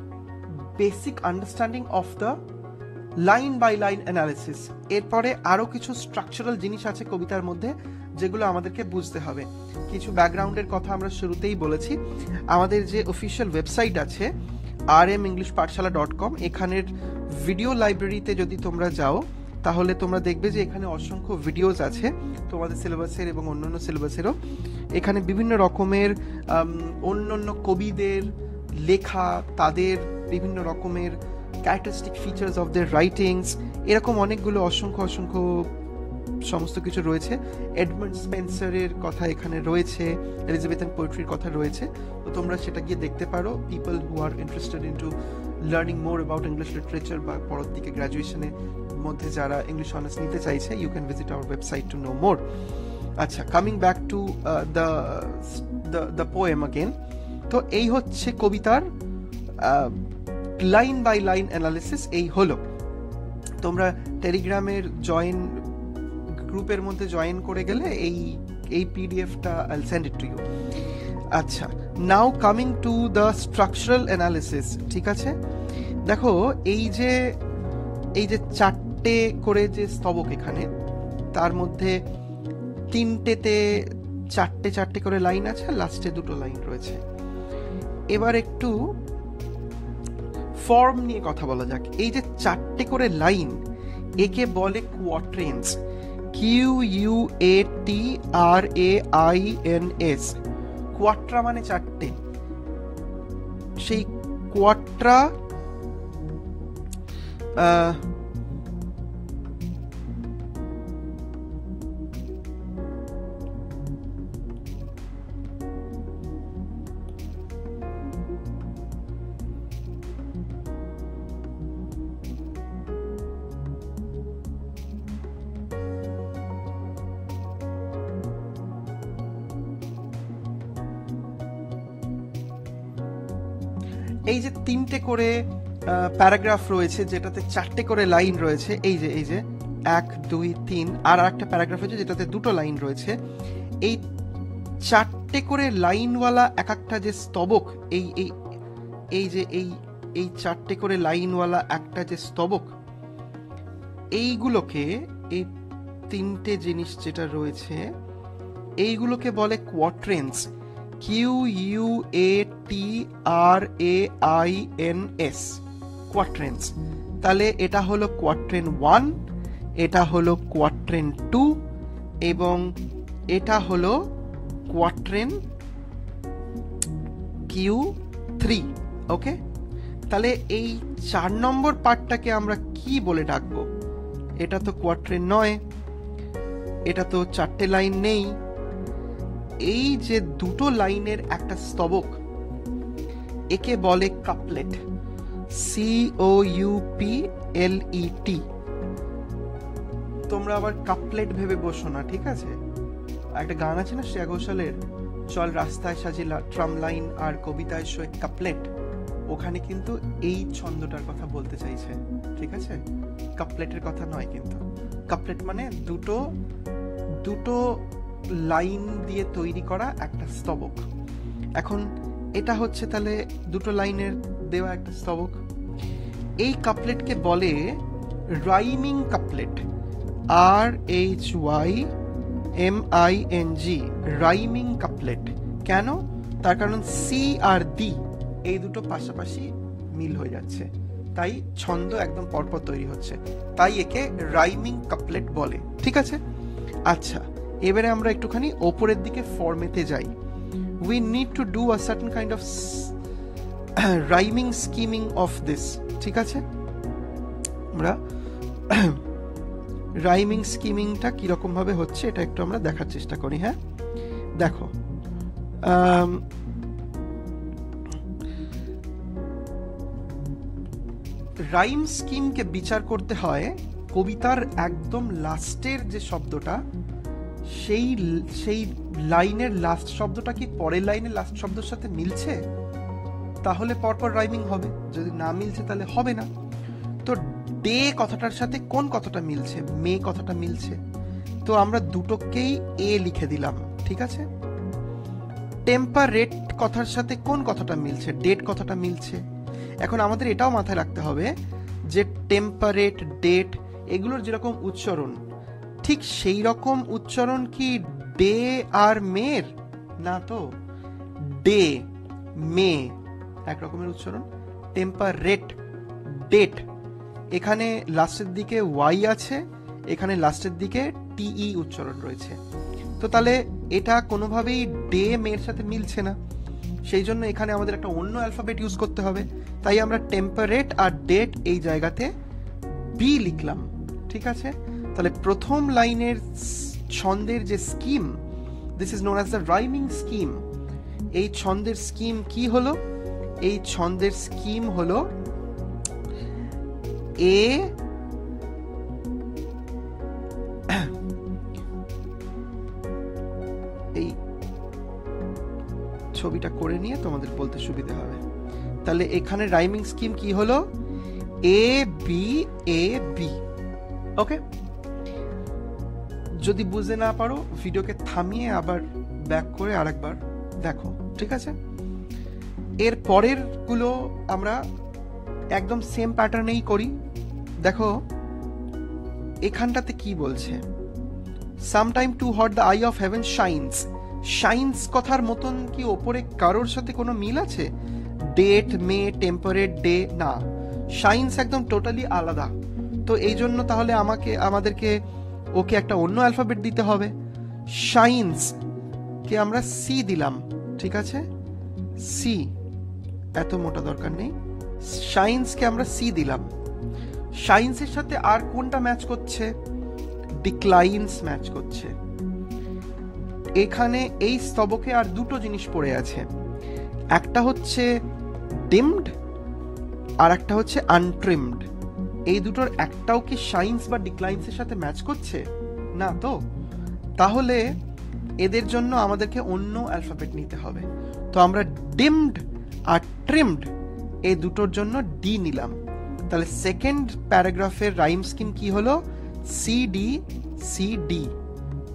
basic understanding of the line by line analysis. এরপরে আরো কিছু স্ট্রাকচারাল জিনিস আছে কবিতার মধ্যে যেগুলো আমাদেরকে বুঝতে হবে। কিছু ব্যাকগ্রাউন্ডের কথা আমরা শুরুতেই বলেছি। আমাদের যে অফিসিয়াল ওয়েবসাইট আছে rmenglishpathshala.com, এখানের ভিডিও লাইব্রেরিতে যদি তোমরা যাও তাহলে তোমরা দেখবে যে এখানে অসংখ্য ভিডিওস আছে তোমাদের সিলেবাসের এবং অন্যান্য সিলেবাসেরও। এখানে বিভিন্ন রকমের অন্যান্য কবিদের লেখা, তাদের বিভিন্ন রকমের characteristic features of their writings, এরকম অনেকগুলো অসংখ্য সমস্ত কিছু রয়েছে। এডমন্ড স্পেন্সারের কথা এখানে রয়েছে, এলিজাবেথান পোয়েট্রির কথা রয়েছে, তো তোমরা সেটা গিয়ে দেখতে পারো। People who are interested into learning more about English literature বা পরের দিকে গ্র্যাজুয়েশনের মধ্যে যারা ইংলিশ অনার্স নিতে চাইছে, you can visit our website to know more. আচ্ছা, coming back to the poem again. তো এই হচ্ছে কবিতার লাইন বাই লাইন অ্যানালিসিস। এই হলো, তোমরা টেলিগ্রামের গ্রুপের মধ্যে জয়েন করে গেলে এই পিডিএফটা I will send it to you. আচ্ছা, now coming to the structural analysis. ঠিক আছে, দেখো এই যে 4টে করে যে স্তবক এখানে, তার মধ্যে 3টেতে 4টে করে লাইন আছে, লাস্টে 2টো লাইন রয়েছে। এবার একটু ফর্ম নিয়ে কথা বলা যাক। এই যে 4টে করে লাইন, একে বলে কোয়াট্রেন্স, QUATRAINS। কোয়াট্রা মানে 4টে, সেই কোয়াট্রা এই যে 3টে করে প্যারাগ্রাফ রয়েছে, যেটাতে 4টে করে লাইন রয়েছে, এই যে 1 2 3, আর একটা প্যারাগ্রাফ রয়েছে যেটাতে 2টো লাইন রয়েছে। এই 4টে করে লাইনওয়ালা এক একটা যে স্তবক, এই 4টে করে লাইনওয়ালা একটা যে স্তবক, এইগুলোকে, এই 3টে জিনিস যেটা রয়েছে এইগুলোকে বলে কোয়াট্রেন্স, QUATRAINS, কোয়াট্রেন্স। তাহলে এটা হলো কোয়াট্রেন 1, এটা হলো কোয়াট্রেন 2 এবং এটা হলো কোয়াট্রেন Q3। ওকে, তাহলে এই 4 নম্বর পার্টটাকে আমরা কি বলে ডাকবো? এটা তো কোয়াট্রেন নয়, এটা তো 4টে লাইন নেই। এই যে 2টো লাইনের একটা স্তবক, একে বলে কাপলেট, COUPLET। তোমরা আবার কাপলেট ভেবে বসো না, ঠিক আছে? একটা গান আছে না শ্রেয়া ঘোষালের, চল রাস্তায় সাজিলা ট্রাম লাইন আর কবিতায় সই কাপলেট, ওখানে কিন্তু এই ছন্দটার কথা বলতে চাইছে, ঠিক আছে? কাপলেটের কথা নয় কিন্তু। কাপলেট মানে দুটো লাইন দিয়ে তৈরি করা একটা স্তবক। এখন এটা হচ্ছে তাহলে 2টো লাইনের দেওয়া একটা স্তবক। এই কাপলেটকে বলে rhyming couplet, RHYMING, rhyming couplet. কেন? তার কারণ সি আর দি এই দুটো পাশাপাশি মিল হয়ে যাচ্ছে, তাই ছন্দ একদম পরপর তৈরি হচ্ছে, তাই একে রাইমিং কাপলেট বলে, ঠিক আছে? আচ্ছা, এবারে আমরা একটুখানি ওপরের দিকে ফর্মেতে যাই। We need to do a certain kind of rhyming scheming of this, ঠিক আছে? আমরা রাইমিং স্কিমিংটা কিরকম ভাবে হচ্ছে এটা একটু আমরা দেখার চেষ্টা করি। হ্যাঁ, দেখো, রাইম স্কিমকে বিচার করতে হয় কবিতার একদম লাস্টের যে শব্দটা, সেই লাইনের লাস্ট শব্দটা কি পরের লাইনের লাস্ট শব্দের সাথে মিলছে, তাহলে পরপর রাইমিং হবে। যদি না মিলছে তাহলে হবে না। তো ডে কথাটার সাথে কোন কথাটা মিলছে? মে কথাটা মিলছে, তো আমরা দুটোকেই এ লিখে দিলাম, ঠিক আছে? টেম্পারেট কথার সাথে কোন কথাটা মিলছে? ডেট কথাটা মিলছে। এখন আমাদের এটাও মাথায় রাখতে হবে যে টেম্পারেট, ডেট এগুলোর যেরকম উচ্চারণ, ঠিক সেই রকম উচ্চারণ কি ডে আর মের? না তো, ডে মে এক রকমের উচ্চারণ। টেম্পারেট, ডেট, এখানে লাস্টের দিকে ওয়াই আছে, এখানে লাস্টের দিকে টিই উচ্চারণ রয়েছে, তো তাহলে এটা কোনোভাবেই ডে মের সাথে মিলছে না। সেই জন্য এখানে আমাদের একটা অন্য অ্যালফাবেট ইউজ করতে হবে। তাই আমরা টেম্পারেট আর ডেট এই জায়গাতে বি লিখলাম, ঠিক আছে? তাহলে প্রথম লাইনের ছন্দের যে scheme, this is known as the rhyming scheme. এই ছন্দের স্কিম কি হলো? এই ছন্দের স্কিম হলো এ এই ছবিটা করে নিয়ে তোমাদের বলতে সুবিধা হবে। তাহলে এখানে রাইমিং স্কিম কি হলো? A B A B. ওকে, যদি বুঝতে না পারো ভিডিওকে থামিয়ে আবার ব্যাক করে আরেকবার দেখো, ঠিক আছে? এর পরের গুলো আমরা একদম সেম প্যাটার্নেই করি। দেখো এখানটাতে কি বলছে? Sometime too hot the eye of heaven shines. Shines কথার মতন কি ওপরে কারোর সাথে কোনো মিল আছে? ডেট, মে, টেম্পারেট, ডে, না। শাইনস একদম টোটালি আলাদা। তো এই জন্য তাহলে আমাদেরকে ওকে একটা অন্য অ্যালফাবেট দিতে হবে। শাইনস কে আমরা সি দিলাম, ঠিক আছে? সি, এত মোটা দরকার নেই। শাইনস কে আমরা সি দিলাম। শাইনসের সাথে আর কোনটা ম্যাচ করছে? ডিক্লাইনস ম্যাচ করছে। এখানে এই স্তবকে আর দুটো জিনিস পড়ে আছে, একটা হচ্ছে ডিমড আর একটা হচ্ছে আনট্রিমড। এই দুটোর একটাও কি শাইনস বা ডিক্লাইনসের সাথে ম্যাচ করছে? না তো। তাহলে এদের জন্য আমাদেরকে অন্য অ্যালফাবেট নিতে হবে। তো আমরা ডিমড আর ট্রিমড এই দুটোর জন্য ডি নিলাম। তাহলে সেকেন্ড প্যারাগ্রাফের রাইম স্কিম কি হলো? C D C D.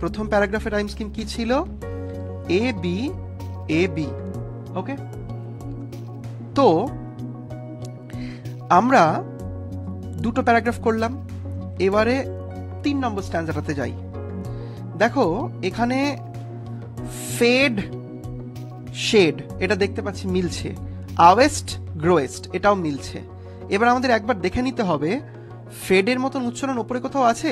প্রথম প্যারাগ্রাফের রাইম স্কিম কি ছিল? A B A B. ওকে, তো আমরা দুটো প্যারাগ্রাফ করলাম। এবারে 3 নম্বর স্ট্যান্জাটাতে যাই। দেখো এখানে ফেড, শেড এটা দেখতে পাচ্ছি মিলছে। আওয়েস্ট, গ্রোয়েস্ট এটাও মিলছে। এবার আমাদের একবার দেখে নিতে হবে ফেডের মতন উচ্চারণ উপরে কোথাও আছে?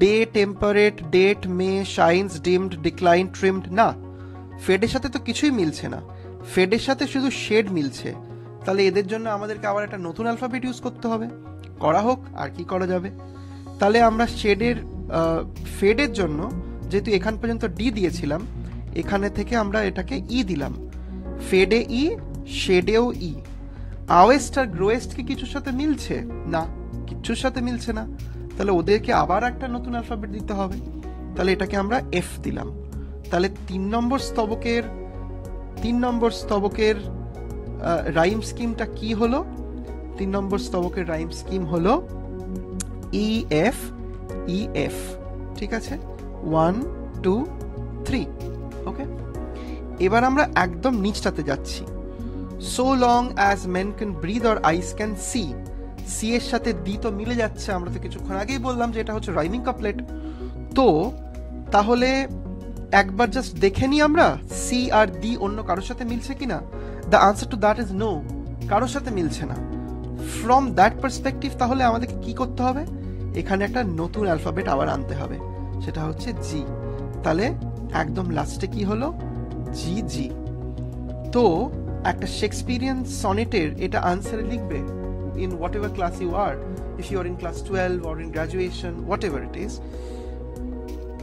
ডে, টেম্পারেট, ডেট, মে, শাইনস, ডিমড, ডিক্লাইন, ট্রিমড, না। ফেডের সাথে তো কিছুই মিলছে না, ফেডের সাথে শুধু শেড মিলছে। তাহলে এদের জন্য আমাদেরকে আবার একটা নতুন অ্যালফাবেট ইউজ করতে হবে। করা হোক, আর কি করা যাবে। তাহলে আমরা ফেডের জন্য যেহেতু এখান পর্যন্ত ডি দিয়েছিলাম, এখানে থেকে আমরা এটাকে ই দিলাম। ফেডে ই, শেডেও ই। আওয়েস্ট আর গ্রোয়েস্ট কি কিছুর সাথে মিলছে? না, কিচ্ছুর সাথে মিলছে না। তাহলে ওদেরকে আবার একটা নতুন অ্যালফাবেট দিতে হবে। তাহলে এটাকে আমরা এফ দিলাম। তাহলে 3 নম্বর স্তবকের রাইম স্কিমটা কি হলো? 3 নম্বর স্তবকের রাইম স্কিম হলো ই এফ ই এফ। ঠিক আছে, 1 2 3। ওকে, এবার আমরা একদম নিচটাতে যাচ্ছি। So long as men can breathe or eyes can see. C এর সাথে ডি তো মিলে যাচ্ছে, আমরা তো কিছুক্ষণ আগেই বললাম যে এটা হচ্ছে রাইমিং কাপলেট। তো তাহলে একবার জাস্ট দেখে নিই আমরা সি আর ডি অন্য কারোর সাথে মিলছে কিনা। The answer to that is no, কারোর সাথে মিলছে না। ফ্রম দ্যাট পার্সপেক্টিভ তাহলে আমাদেরকে কি করতে হবে? এখানে একটা নতুন অ্যালফাবেট আবার আনতে হবে, সেটা হচ্ছে জি। তাহলে একদম লাস্টে কি হলো? জি জি। তো একটা শেক্সপিয়ারিয়ান সনেটের এটা আনসারে লিখবে in whatever class you are, if you are in class 12 or in graduation, whatever it is,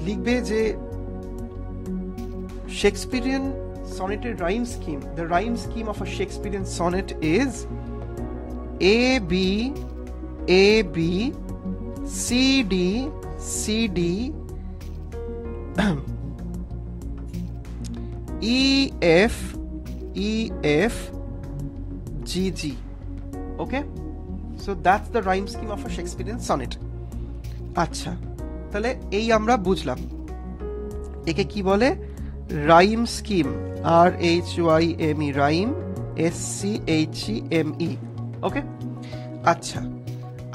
লিখবে যে Shakespearean sonneted rhyme scheme, the rhyme scheme of a Shakespearean sonnet is A B A B C D C D E F E F G G. Okay, so that's the rhyme scheme of a Shakespearean sonnet. আচ্ছা, তাহলে এই আমরা বুঝলাম একে কি বলে? Rhyme scheme, RHYME, rhyme, SCHEME। Okay, আচ্ছা,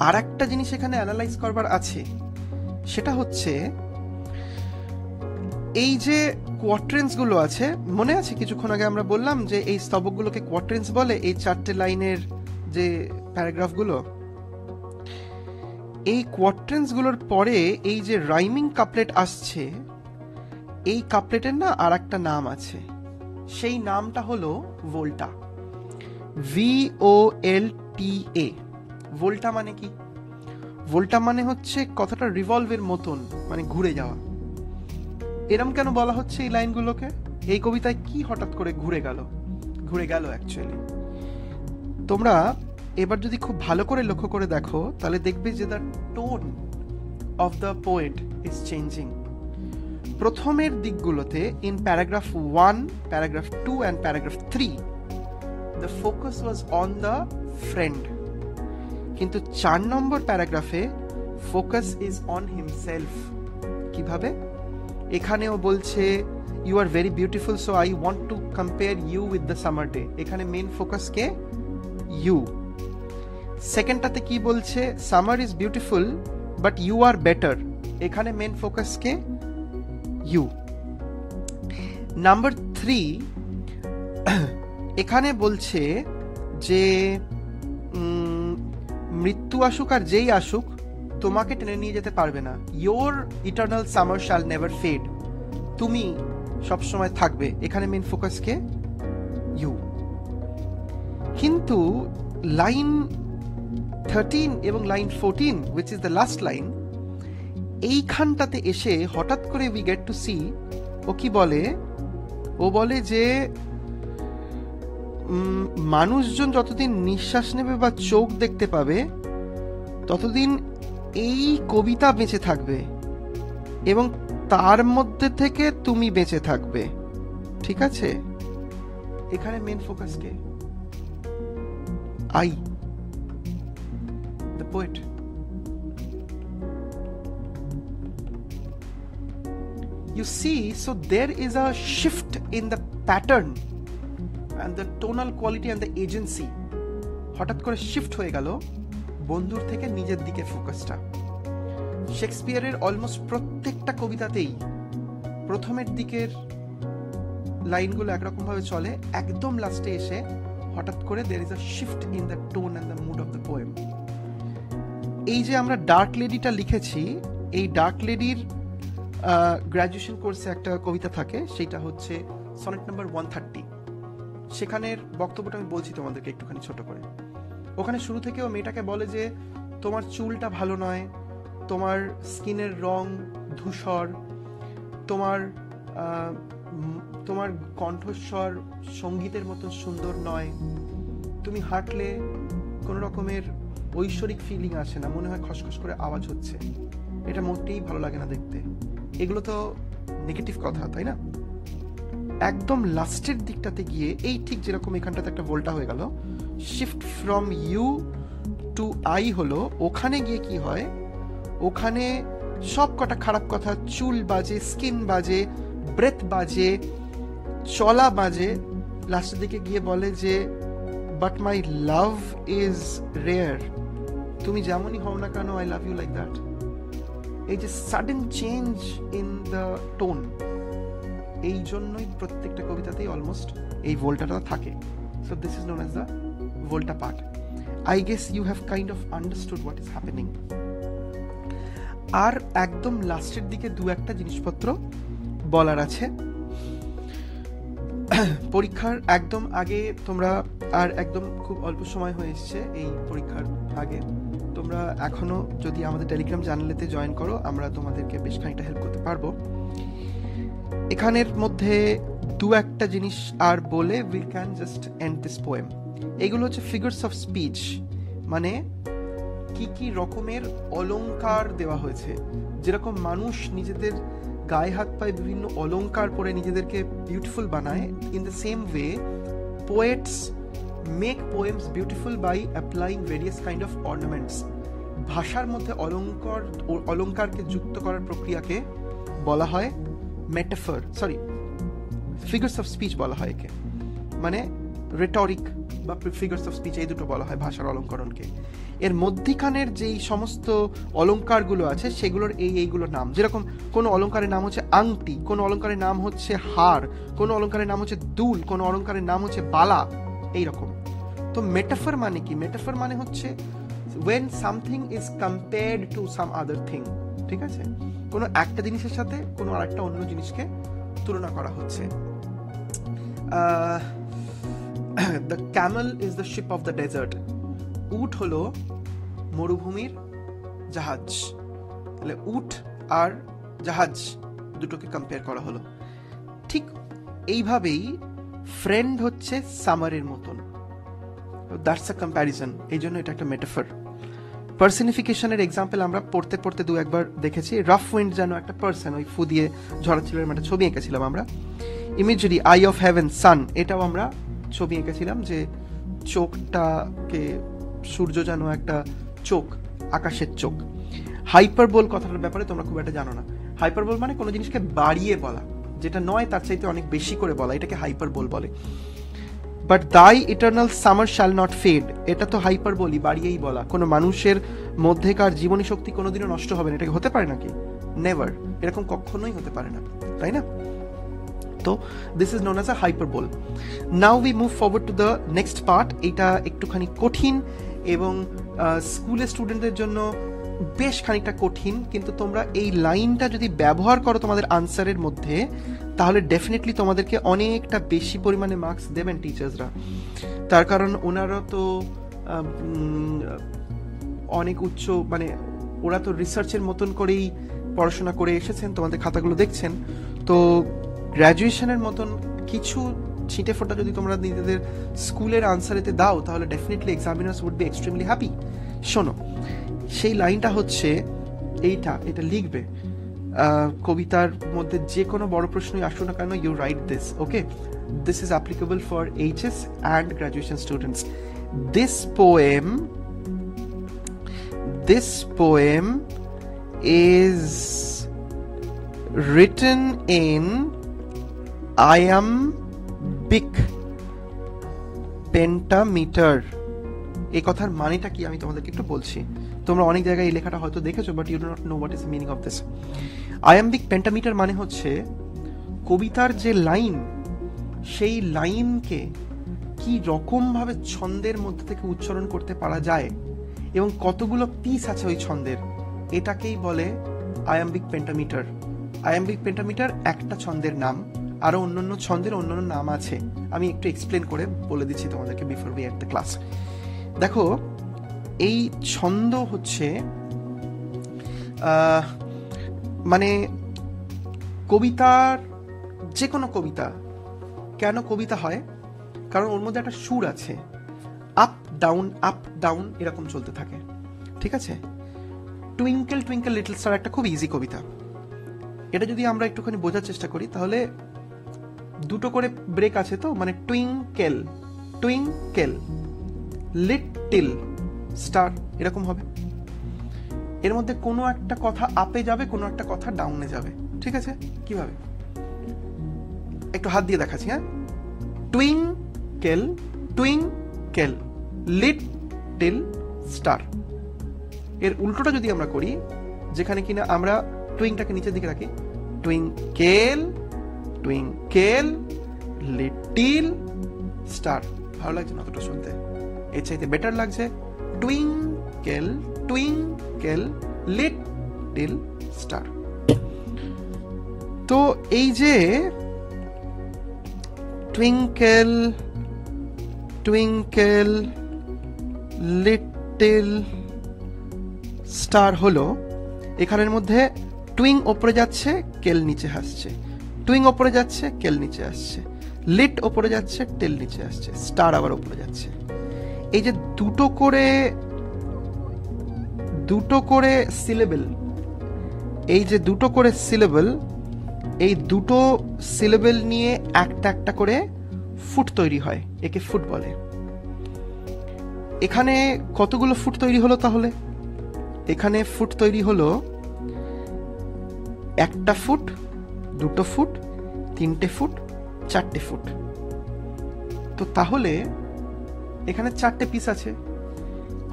আর একটা জিনিস এখানে অ্যানালাইজ করবার আছে, সেটা হচ্ছে এই যে কোয়াট্রেন্স গুলো আছে, মনে আছে কিছুক্ষণ আগে আমরা বললাম যে এই স্তবকগুলোকে কোয়াট্রেন্স বলে, এই 4টে লাইনের যে প্যারাগ্রাফগুলো। এই কোয়াট্রেন্স গুলোর পরে এই যে রাইমিং কাপলেট আসছে, এই কাপলেটের না আর একটা নাম আছে, সেই নামটা হলো ভোল্টা, VOLTA। ভোল্টা মানে কি? ভোল্টা মানে হচ্ছে কথাটা রিভলভের মতন, মানে ঘুরে যাওয়া। এরম কেন বলা হচ্ছে এই লাইনগুলোকে? এই কবিতায় কি হঠাৎ করে ঘুরে গেল অ্যাকচুয়ালি? তোমরা এবার যদি খুব ভালো করে লক্ষ্য করে দেখো তাহলে দেখবে যে the tone of the poet is changing. প্রথমের দিকগুলোতে in paragraph 1, paragraph 2 and paragraph 3 the focus was on the friend, কিন্তু 4 নম্বর প্যারাগ্রাফে ফোকাস ইজ অন হিমসেলফ। কিভাবে? এখানেও বলছে you are very beautiful so I want to compare you with the summer day. এখানে main focus কে? You. সেকেন্ডটাতে কি বলছে? Summer is beautiful but you are better. এখানে মেন ফোকাস কে? ইউ। নাম্বার 3 এখানে বলছে যে মৃত্যু আসুক আর যেই আসুক তোমাকে টেনে নিয়ে যেতে পারবে না। Your eternal summer shall never fade. তুমি সবসময় থাকবে। এখানে মেন ফোকাস কে? ইউ। কিন্তু লাইন 13 এবং line 14 which is the last line, এইখানটাতে এসে হঠাৎ করে we get to see ও কি বলে? ও বলে যে মানুষজন যতদিন নিঃশ্বাস নেবে বা চোখ দেখতে পাবে ততদিন এই কবিতা বেঁচে থাকবে এবং তার মধ্যে থেকে তুমি বেঁচে থাকবে। ঠিক আছে? এখানে মেন ফোকাস কে? I, the poet. You see, so there is a shift in the pattern and the tonal quality and the agency. হঠাৎ করে শিফট হয়ে গেল বন্ধুর থেকে নিজের দিকে ফোকাসটা। শেক্সপিয়ারের অলমোস্ট প্রত্যেকটা কবিতাতেই প্রথমের দিকের লাইনগুলো একরকম ভাবে চলে, একদম লাস্টে এসে হঠাৎ করে there is a shift in the tone and the mood of the poem. এই যে আমরা ডার্ক লেডিটা লিখেছি, এই ডার্ক লেডির গ্র্যাজুয়েশন কোর্সে একটা কবিতা থাকে, সেটা হচ্ছে সনেট নাম্বার 130। সেখানের বক্তব্যটা আমি বলছি তোমাদেরকে একটুখানি ছোট করে। ওখানে শুরু থেকে ও মেয়েটাকে বলে যে তোমার চুলটা ভালো নয়, তোমার স্কিনের রং ধূসর, তোমার কণ্ঠস্বর সঙ্গীতের মতো সুন্দর নয়, তুমি হাঁটলে কোনো রকমের ঐশ্বরিক ফিলিং আসে না, মনে হয় খসখস করে আওয়াজ হচ্ছে, এটা মোটেই ভালো লাগে না দেখতে। এগুলো তো নেগেটিভ কথা, তাই না? একদম লাস্টের দিকটাতে গিয়ে এই ঠিক যেরকম এখানটাতে একটা ভোল্টা হয়ে গেল, shift from you to I হলো, ওখানে গিয়ে কি হয়, ওখানে সব কটা খারাপ কথা, চুল বাজে, স্কিন বাজে, ব্রেথ বাজে, চলা বাজে, লাস্টের দিকে গিয়ে বলে যে but my love is rare, তুমি যেমনই হও না কেন I love you like that. এই যে sudden change in the tone, এই জন্যই প্রত্যেকটা কবিতাতেই অলমোস্ট এই ভোল্টাটা থাকে। So this is known as the volta part. I guess you have kind of understood what is happening. আর একদম লাস্টের দিকে দু একটা জিনিসপত্র বলার আছে। পরীক্ষার একদম আগে তোমরা, আর একদম খুব অল্প সময় হয়ে এসছে এই পরীক্ষার আগে, তোমরা এখনো যদি আমাদের টেলিগ্রাম চ্যানেলেতে জয়েন করো আমরা তোমাদেরকে বেশ খানিকটা হেল্প করতে পারবো। এখানের মধ্যে দু একটা জিনিস আর বলে we can just and this poem. এগুলো হচ্ছে ফিগার্স অফ স্পিচ, মানে কি কি রকমের অলংকার দেওয়া হয়েছে। যেরকম মানুষ নিজেদের গায়ে হাত পায়ে বিভিন্ন অলংকার পরে নিজেদেরকে বিউটিফুল বানায়, in the same way poets make poems beautiful by applying various kind of ornaments. ভাষার মধ্যে অলংকারকে যুক্ত করার প্রক্রিয়াকে বলা হয় মেটাফর, ফিগার্স অফ স্পিচ বলা হয় একে, মানে রেটরিক বা ফিগার্স অফ স্পিচ, এই দুটো বলা হয় ভাষার অলঙ্করণকে। এর মধ্যিখানের যেই সমস্ত অলংকারগুলো আছে সেগুলোর এইগুলো নাম, যেরকম কোনো অলংকারের নাম হচ্ছে আংটি, কোনো অলংকারের নাম হচ্ছে হার, কোনো অলংকারের নাম হচ্ছে দুল, কোনো অলংকারের নাম হচ্ছে বালা, এইরকম। তো মেটাফর মানে কি? মেটাফর মানে হচ্ছে when something is compared to some other thing, ঠিক আছে? কোনো একটা জিনিসের সাথে কোনো আরেকটা অন্য জিনিসকে তুলনা করা হচ্ছে। The camel is the ship of the desert. উট হলো মরুভূমির জাহাজ, তাহলে উট আর জাহাজ দুটোকে কম্পেয়ার করা হলো। ঠিক এইভাবেই ফ্রেন্ড হচ্ছে সামারের মতন, দ্যাটস আ কম্প্যারিজন, এই জন্য এটা একটা মেটাফর। পার্সনিফিকেশনের এক্সাম্পল আমরা পড়তে পড়তে দু একবার দেখেছি। রাফ উইন্ড যেন একটা পার্সন, ওই ফু দিয়ে ঝরাচ্ছিল একটা ছবি এঁকেছিলাম আমরা। ইমেজরি আই অফ হেভেন, সান, এটাও আমরা ছবি এঁকেছিলাম যে চোখটাকে, সূর্য যেন একটা চোখ, আকাশের চোখ। হাইপারবোল কথাটার ব্যাপারে তোমরা খুব একটা জানো না। হাইপারবোল মানে কোনো জিনিসকে বাড়িয়ে বলা, যেটা নয় তার চাইতে অনেক বেশি করে বলা, এটাকে হাইপারবোল বলে। But thy eternal summer shall not fade, এটা তো হাইপারবোলই, বাড়িয়েই বলা। কোনো মানুষের মধ্যেকার জীবনী শক্তি কোনোদিনও নষ্ট হবে না, এটাকে হতে পারে নাকি? নেভার, এরকম কখনোই হতে পারে না, তাই না? তো this is known as a hyperbole. Now we move forward to the next part. এটা একটুখানি কঠিন এবং স্কুলের স্টুডেন্টদের জন্য বেশ খানিকটা কঠিন, কিন্তু তোমরা এই লাইনটা যদি ব্যবহার করো তোমাদের আনসারের মধ্যে, তাহলে ডেফিনেটলি তোমাদেরকে অনেকটা বেশি পরিমাণে মার্কস দেবেন টিচার্সরা। তার কারণ ওনারা তো অনেক উচ্চ, মানে ওরা তো রিসার্চের মতন করেই পড়াশোনা করে এসেছেন, তোমাদের খাতাগুলো দেখছেন। তো গ্র্যাজুয়েশনের মতন কিছু ছিটে ফোটা যদি তোমরা নিজেদের স্কুলের আনসারেতে দাও, তাহলে definitely examiners would be extremely happy. শোনো, সেই লাইনটা হচ্ছে এইটা, এটা লিখবে কবিতার মধ্যে যে কোনো বড় প্রশ্নই আসুক না কেন, you write this, okay? This is applicable for HS and graduation students. This poem is written in iambic pentameter. এই কথার মানেটা কি আমি তোমাদেরকে একটু বলছি। তোমরা অনেক জায়গায় এই লেখাটা হয়তো দেখেছো, but you do not know what is the meaning of this. Iambic pentameter মানে হচ্ছে কবিতার যে লাইন, সেই লাইনকে কি রকম ভাবে ছন্দের মধ্যে থেকে উচ্চারণ করতে পারা যায় এবং কতগুলো পিস আছে ওই ছন্দের, এটাকেই বলে আয়াম্বিক পেন্টামিটার। আয়াম্বিক পেন্টামিটার একটা ছন্দের নাম, আরো অন্যান্য ছন্দের অন্যান্য নাম আছে। আমি একটু এক্সপ্লেন করে বলে দিচ্ছি তোমাদেরকে before we and the class. দেখো, এই ছন্দ হচ্ছে মানে কবিতার, যে কোনো কবিতা কেন কবিতা হয়, কারণ ওর মধ্যে একটা সুর আছে, আপ ডাউন এরকম চলতে থাকে, ঠিক আছে? টুইঙ্কেল টুইঙ্কেল লিটল স্টার একটা খুব ইজি কবিতা। এটা যদি আমরা একটুখানি বোঝার চেষ্টা করি, তাহলে দুটো করে ব্রেক আছে, তো মানে টুইঙ্কেল টুইঙ্কেল লিটল স্টার এরকম হবে। এর মধ্যে কোনো একটা কথা আপে যাবে, কোনো একটা কথা ডাউনে যাবে, ঠিক আছে? কিভাবে একটু হাত দিয়ে দেখাচ্ছি, হ্যাঁ? Twinkle twinkle little star. এর উল্টোটা যদি আমরা করি, যেখানে কিনা আমরা টুইংটাকে নিচের দিকে রাখি, টুইঙ্কেল টুইঙ্কেল লিটল স্টার। ভালো লাগছে না অতটা শুনতে? এর চাইতে বেটার লাগছে টুইঙ্কেল টুইঙ্কেল লিটল স্টার। তো এই যে টুইঙ্কেল টুইঙ্কেল লিটল স্টার হলো, এখানের মধ্যে টুইং ওপরে যাচ্ছে, কেল নিচে আসছে, টুইং ওপরে যাচ্ছে, কেল নিচে আসছে, লিট ওপরে যাচ্ছে, টেল নিচে আসছে, স্টার আবার ওপরে যাচ্ছে। এই যে দুটো করে সিলেবল, এই যে দুটো করে সিলেবল, এই দুটো সিলেবল নিয়ে একটা একটা করে ফুট তৈরি হয়, একে ফুট বলে। এখানে কতগুলো ফুট তৈরি হলো তাহলে? এখানে ফুট তৈরি হলো একটা ফুট, দুটো ফুট, তিনটে ফুট, চারটে ফুট। তো তাহলে এখানে চারটে পিস আছে।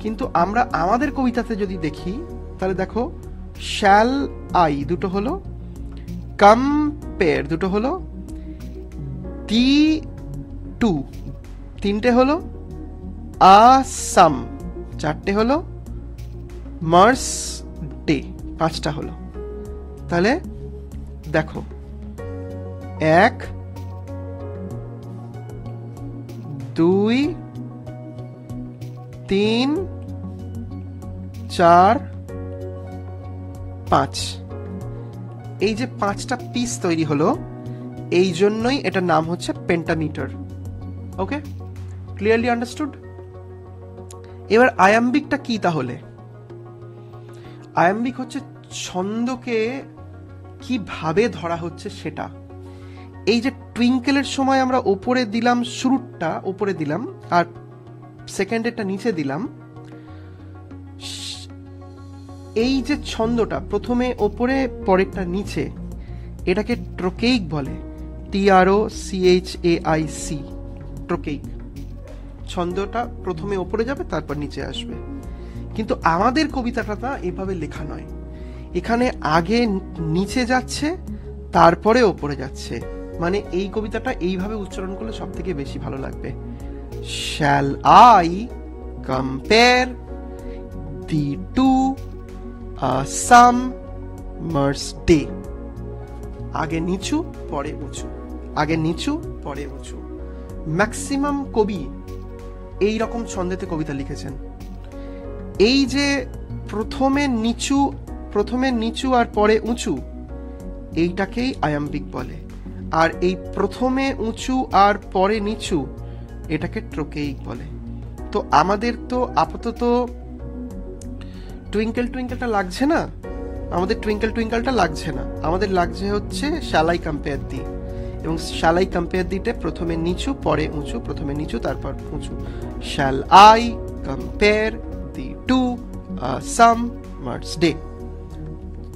কিন্তু আমরা আমাদের কবিতাতে যদি দেখি, তাহলে দেখো শ্যাল আই দুটো হলো, কম্পেয়ার দুটো হলো, দি টু তিনটে হলো, আসাম চারটে হলো, মার্স ডে পাঁচটা হলো। তাহলে দেখো, 1 2 3 4 5, এই যে 5টা পিস তৈরি হলো, এই জন্যই এটার নাম হচ্ছে পেন্টামিটার। ওকে, ক্লিয়ারলি আন্ডারস্টুড? এবার আয়াম্বিকটা কি তাহলে? আয়াম্বিক হচ্ছে ছন্দকে কিভাবে ধরা হচ্ছে সেটা। এই যে টুইঙ্কেলের সময় আমরা ওপরে দিলাম, শুরুটা ওপরে দিলাম আর সেকেন্ডেরটা নিচে দিলাম, এই যে ছন্দটা প্রথমে ওপরে পরেরটা নিচে, এটাকে ট্রোকেইক বলে। TROCHAIC, ট্রোকেইক। ছন্দটা প্রথমে ওপরে যাবে তারপর নিচে আসবে। কিন্তু আমাদের কবিতাটা না এভাবে লেখা নয়, এখানে আগে নিচে যাচ্ছে তারপরে ওপরে যাচ্ছে। মানে এই কবিতাটা এইভাবে উচ্চারণ করলে সব থেকে বেশি ভালো লাগবে। Shall I compare the two a summer's day? আগে নিচু পরে উঁচু, আগে নিচু পরে উঁচু। ম্যাক্সিমাম কবি এই রকম ছন্দেতে কবিতা লিখেছেন। এই যে প্রথমে নিচু আর পরে উঁচু, এইটাকেই আয়াম্বিক বলে। আর এই প্রথমে উঁচু আর পরে নিচু, এটাকে ট্রোকেইক বলে। তো আমাদের তো আপাতত টুইঙ্কেল টুইঙ্কেলটা লাগছে না, আমাদের টুইঙ্কেল টুইঙ্কেলটা লাগছে না, আমাদের লাগছে হচ্ছে শ্যাল আই কম্পেয়ার দি। এবং শ্যাল আই কম্পেয়ার দিতে প্রথমে নিচু পরে উঁচু, প্রথমে নিচু তারপর উঁচু। Shall I compare thee to summer's day.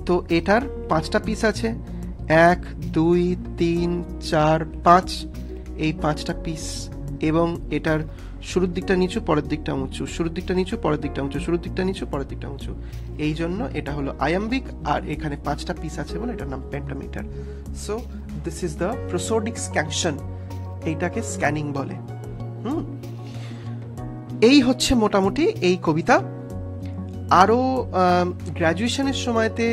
তো এটার 5টা পিস আছে, 1 2 3 4 5, এই 5টা পিস। এবং এটার শুরুর দিকটা নিচু পরের দিকটা উঁচু, শুরুর দিকটা নিচু পরের দিকটা উঁচু, শুরুর দিকটা নিচু পরের দিকটা উঁচু। এই জন্য এটা হলো আয়াম্বিক, আর এখানে 5টা পিস আছে বলে এটার নাম pentameter. So this is the prosodic scansion, এইটাকে স্ক্যানিং বলে। এই হচ্ছে মোটামুটি এই কবিতা। আরো গ্র্যাজুয়েশনের সময়তে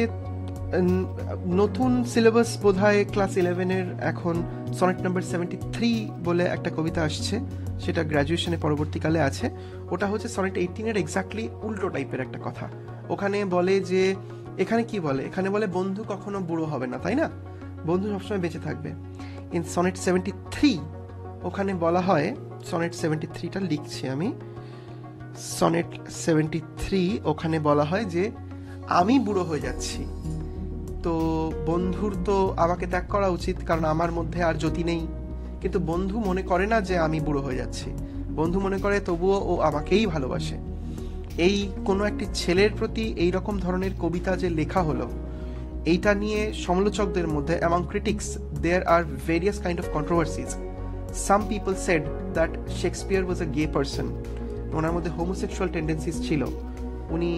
নতুন সিলেবাস বোধহয় ক্লাস 11-এর এখন সনেট নাম্বার 73 বলে একটা কবিতা আসছে, সেটা গ্র্যাজুয়েশনে পরবর্তীকালে আছে। ওটা হচ্ছে সনেট 18-এর এক্স্যাক্টলি উল্টো টাইপের একটা কথা। ওখানে বলে যে, এখানে কি বলে, এখানে বলে বন্ধু কখনো বুড়ো হবে না, তাই না? বন্ধু সবসময় বেঁচে থাকবে। ইন সনেট 73 ওখানে বলা হয়, সনেট 73টা লিখছি আমি, সনেট 73 ওখানে বলা হয় যে আমি বুড়ো হয়ে যাচ্ছি, তো বন্ধুর তো আমাকে ত্যাগ করা উচিত, কারণ আমার মধ্যে আর জ্যোতি নেই। কিন্তু বন্ধু মনে করে না যে আমি বুড়ো হয়ে যাচ্ছি, বন্ধু মনে করে তবুও ও আমাকেই ভালোবাসে। এই কোনো একটি ছেলের প্রতি এই রকম ধরনের কবিতা যে লেখা হলো, এইটা নিয়ে সমালোচকদের মধ্যে, among critics there are various kind of controversies. Some people said that Shakespeare was a gay person. ওনার মধ্যে homosexual tendencies ছিল, উনি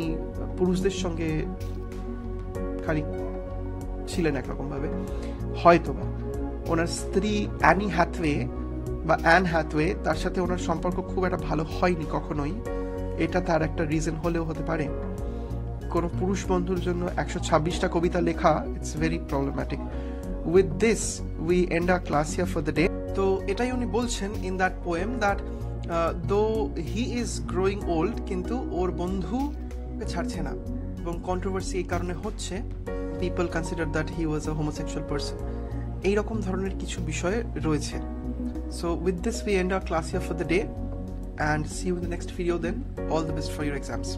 পুরুষদের সঙ্গে খালি ছিলেন একরকম ভাবে। হয়তোবা ওনার স্ত্রী অ্যানি হ্যাথওয়ে বা অ্যান হ্যাথওয়ে, তার সাথে ওনার সম্পর্ক খুব একটা ভালো হয়নি কখনোই, এটা তার একটা রিজন হলেও হতে পারে। কোনো পুরুষ বন্ধুর জন্য 126টা কবিতা লেখা, it's very problematic. With this we and our class here for the day. তো এটাই উনি বলছেন ইন দ্যাট পোয়েম, দ্যাট দো হি ইজ গ্রোয়িং ওল্ড, কিন্তু ওর বন্ধু ছাড়ছে না। এবং কন্ট্রোভার্সি এই কারণে হচ্ছে, people consider that he was a homosexual person, এইরকম ধরনের কিছু বিষয় রয়েছে। So with this we and our class here for the day and see you in the next video then. All the best for your exams.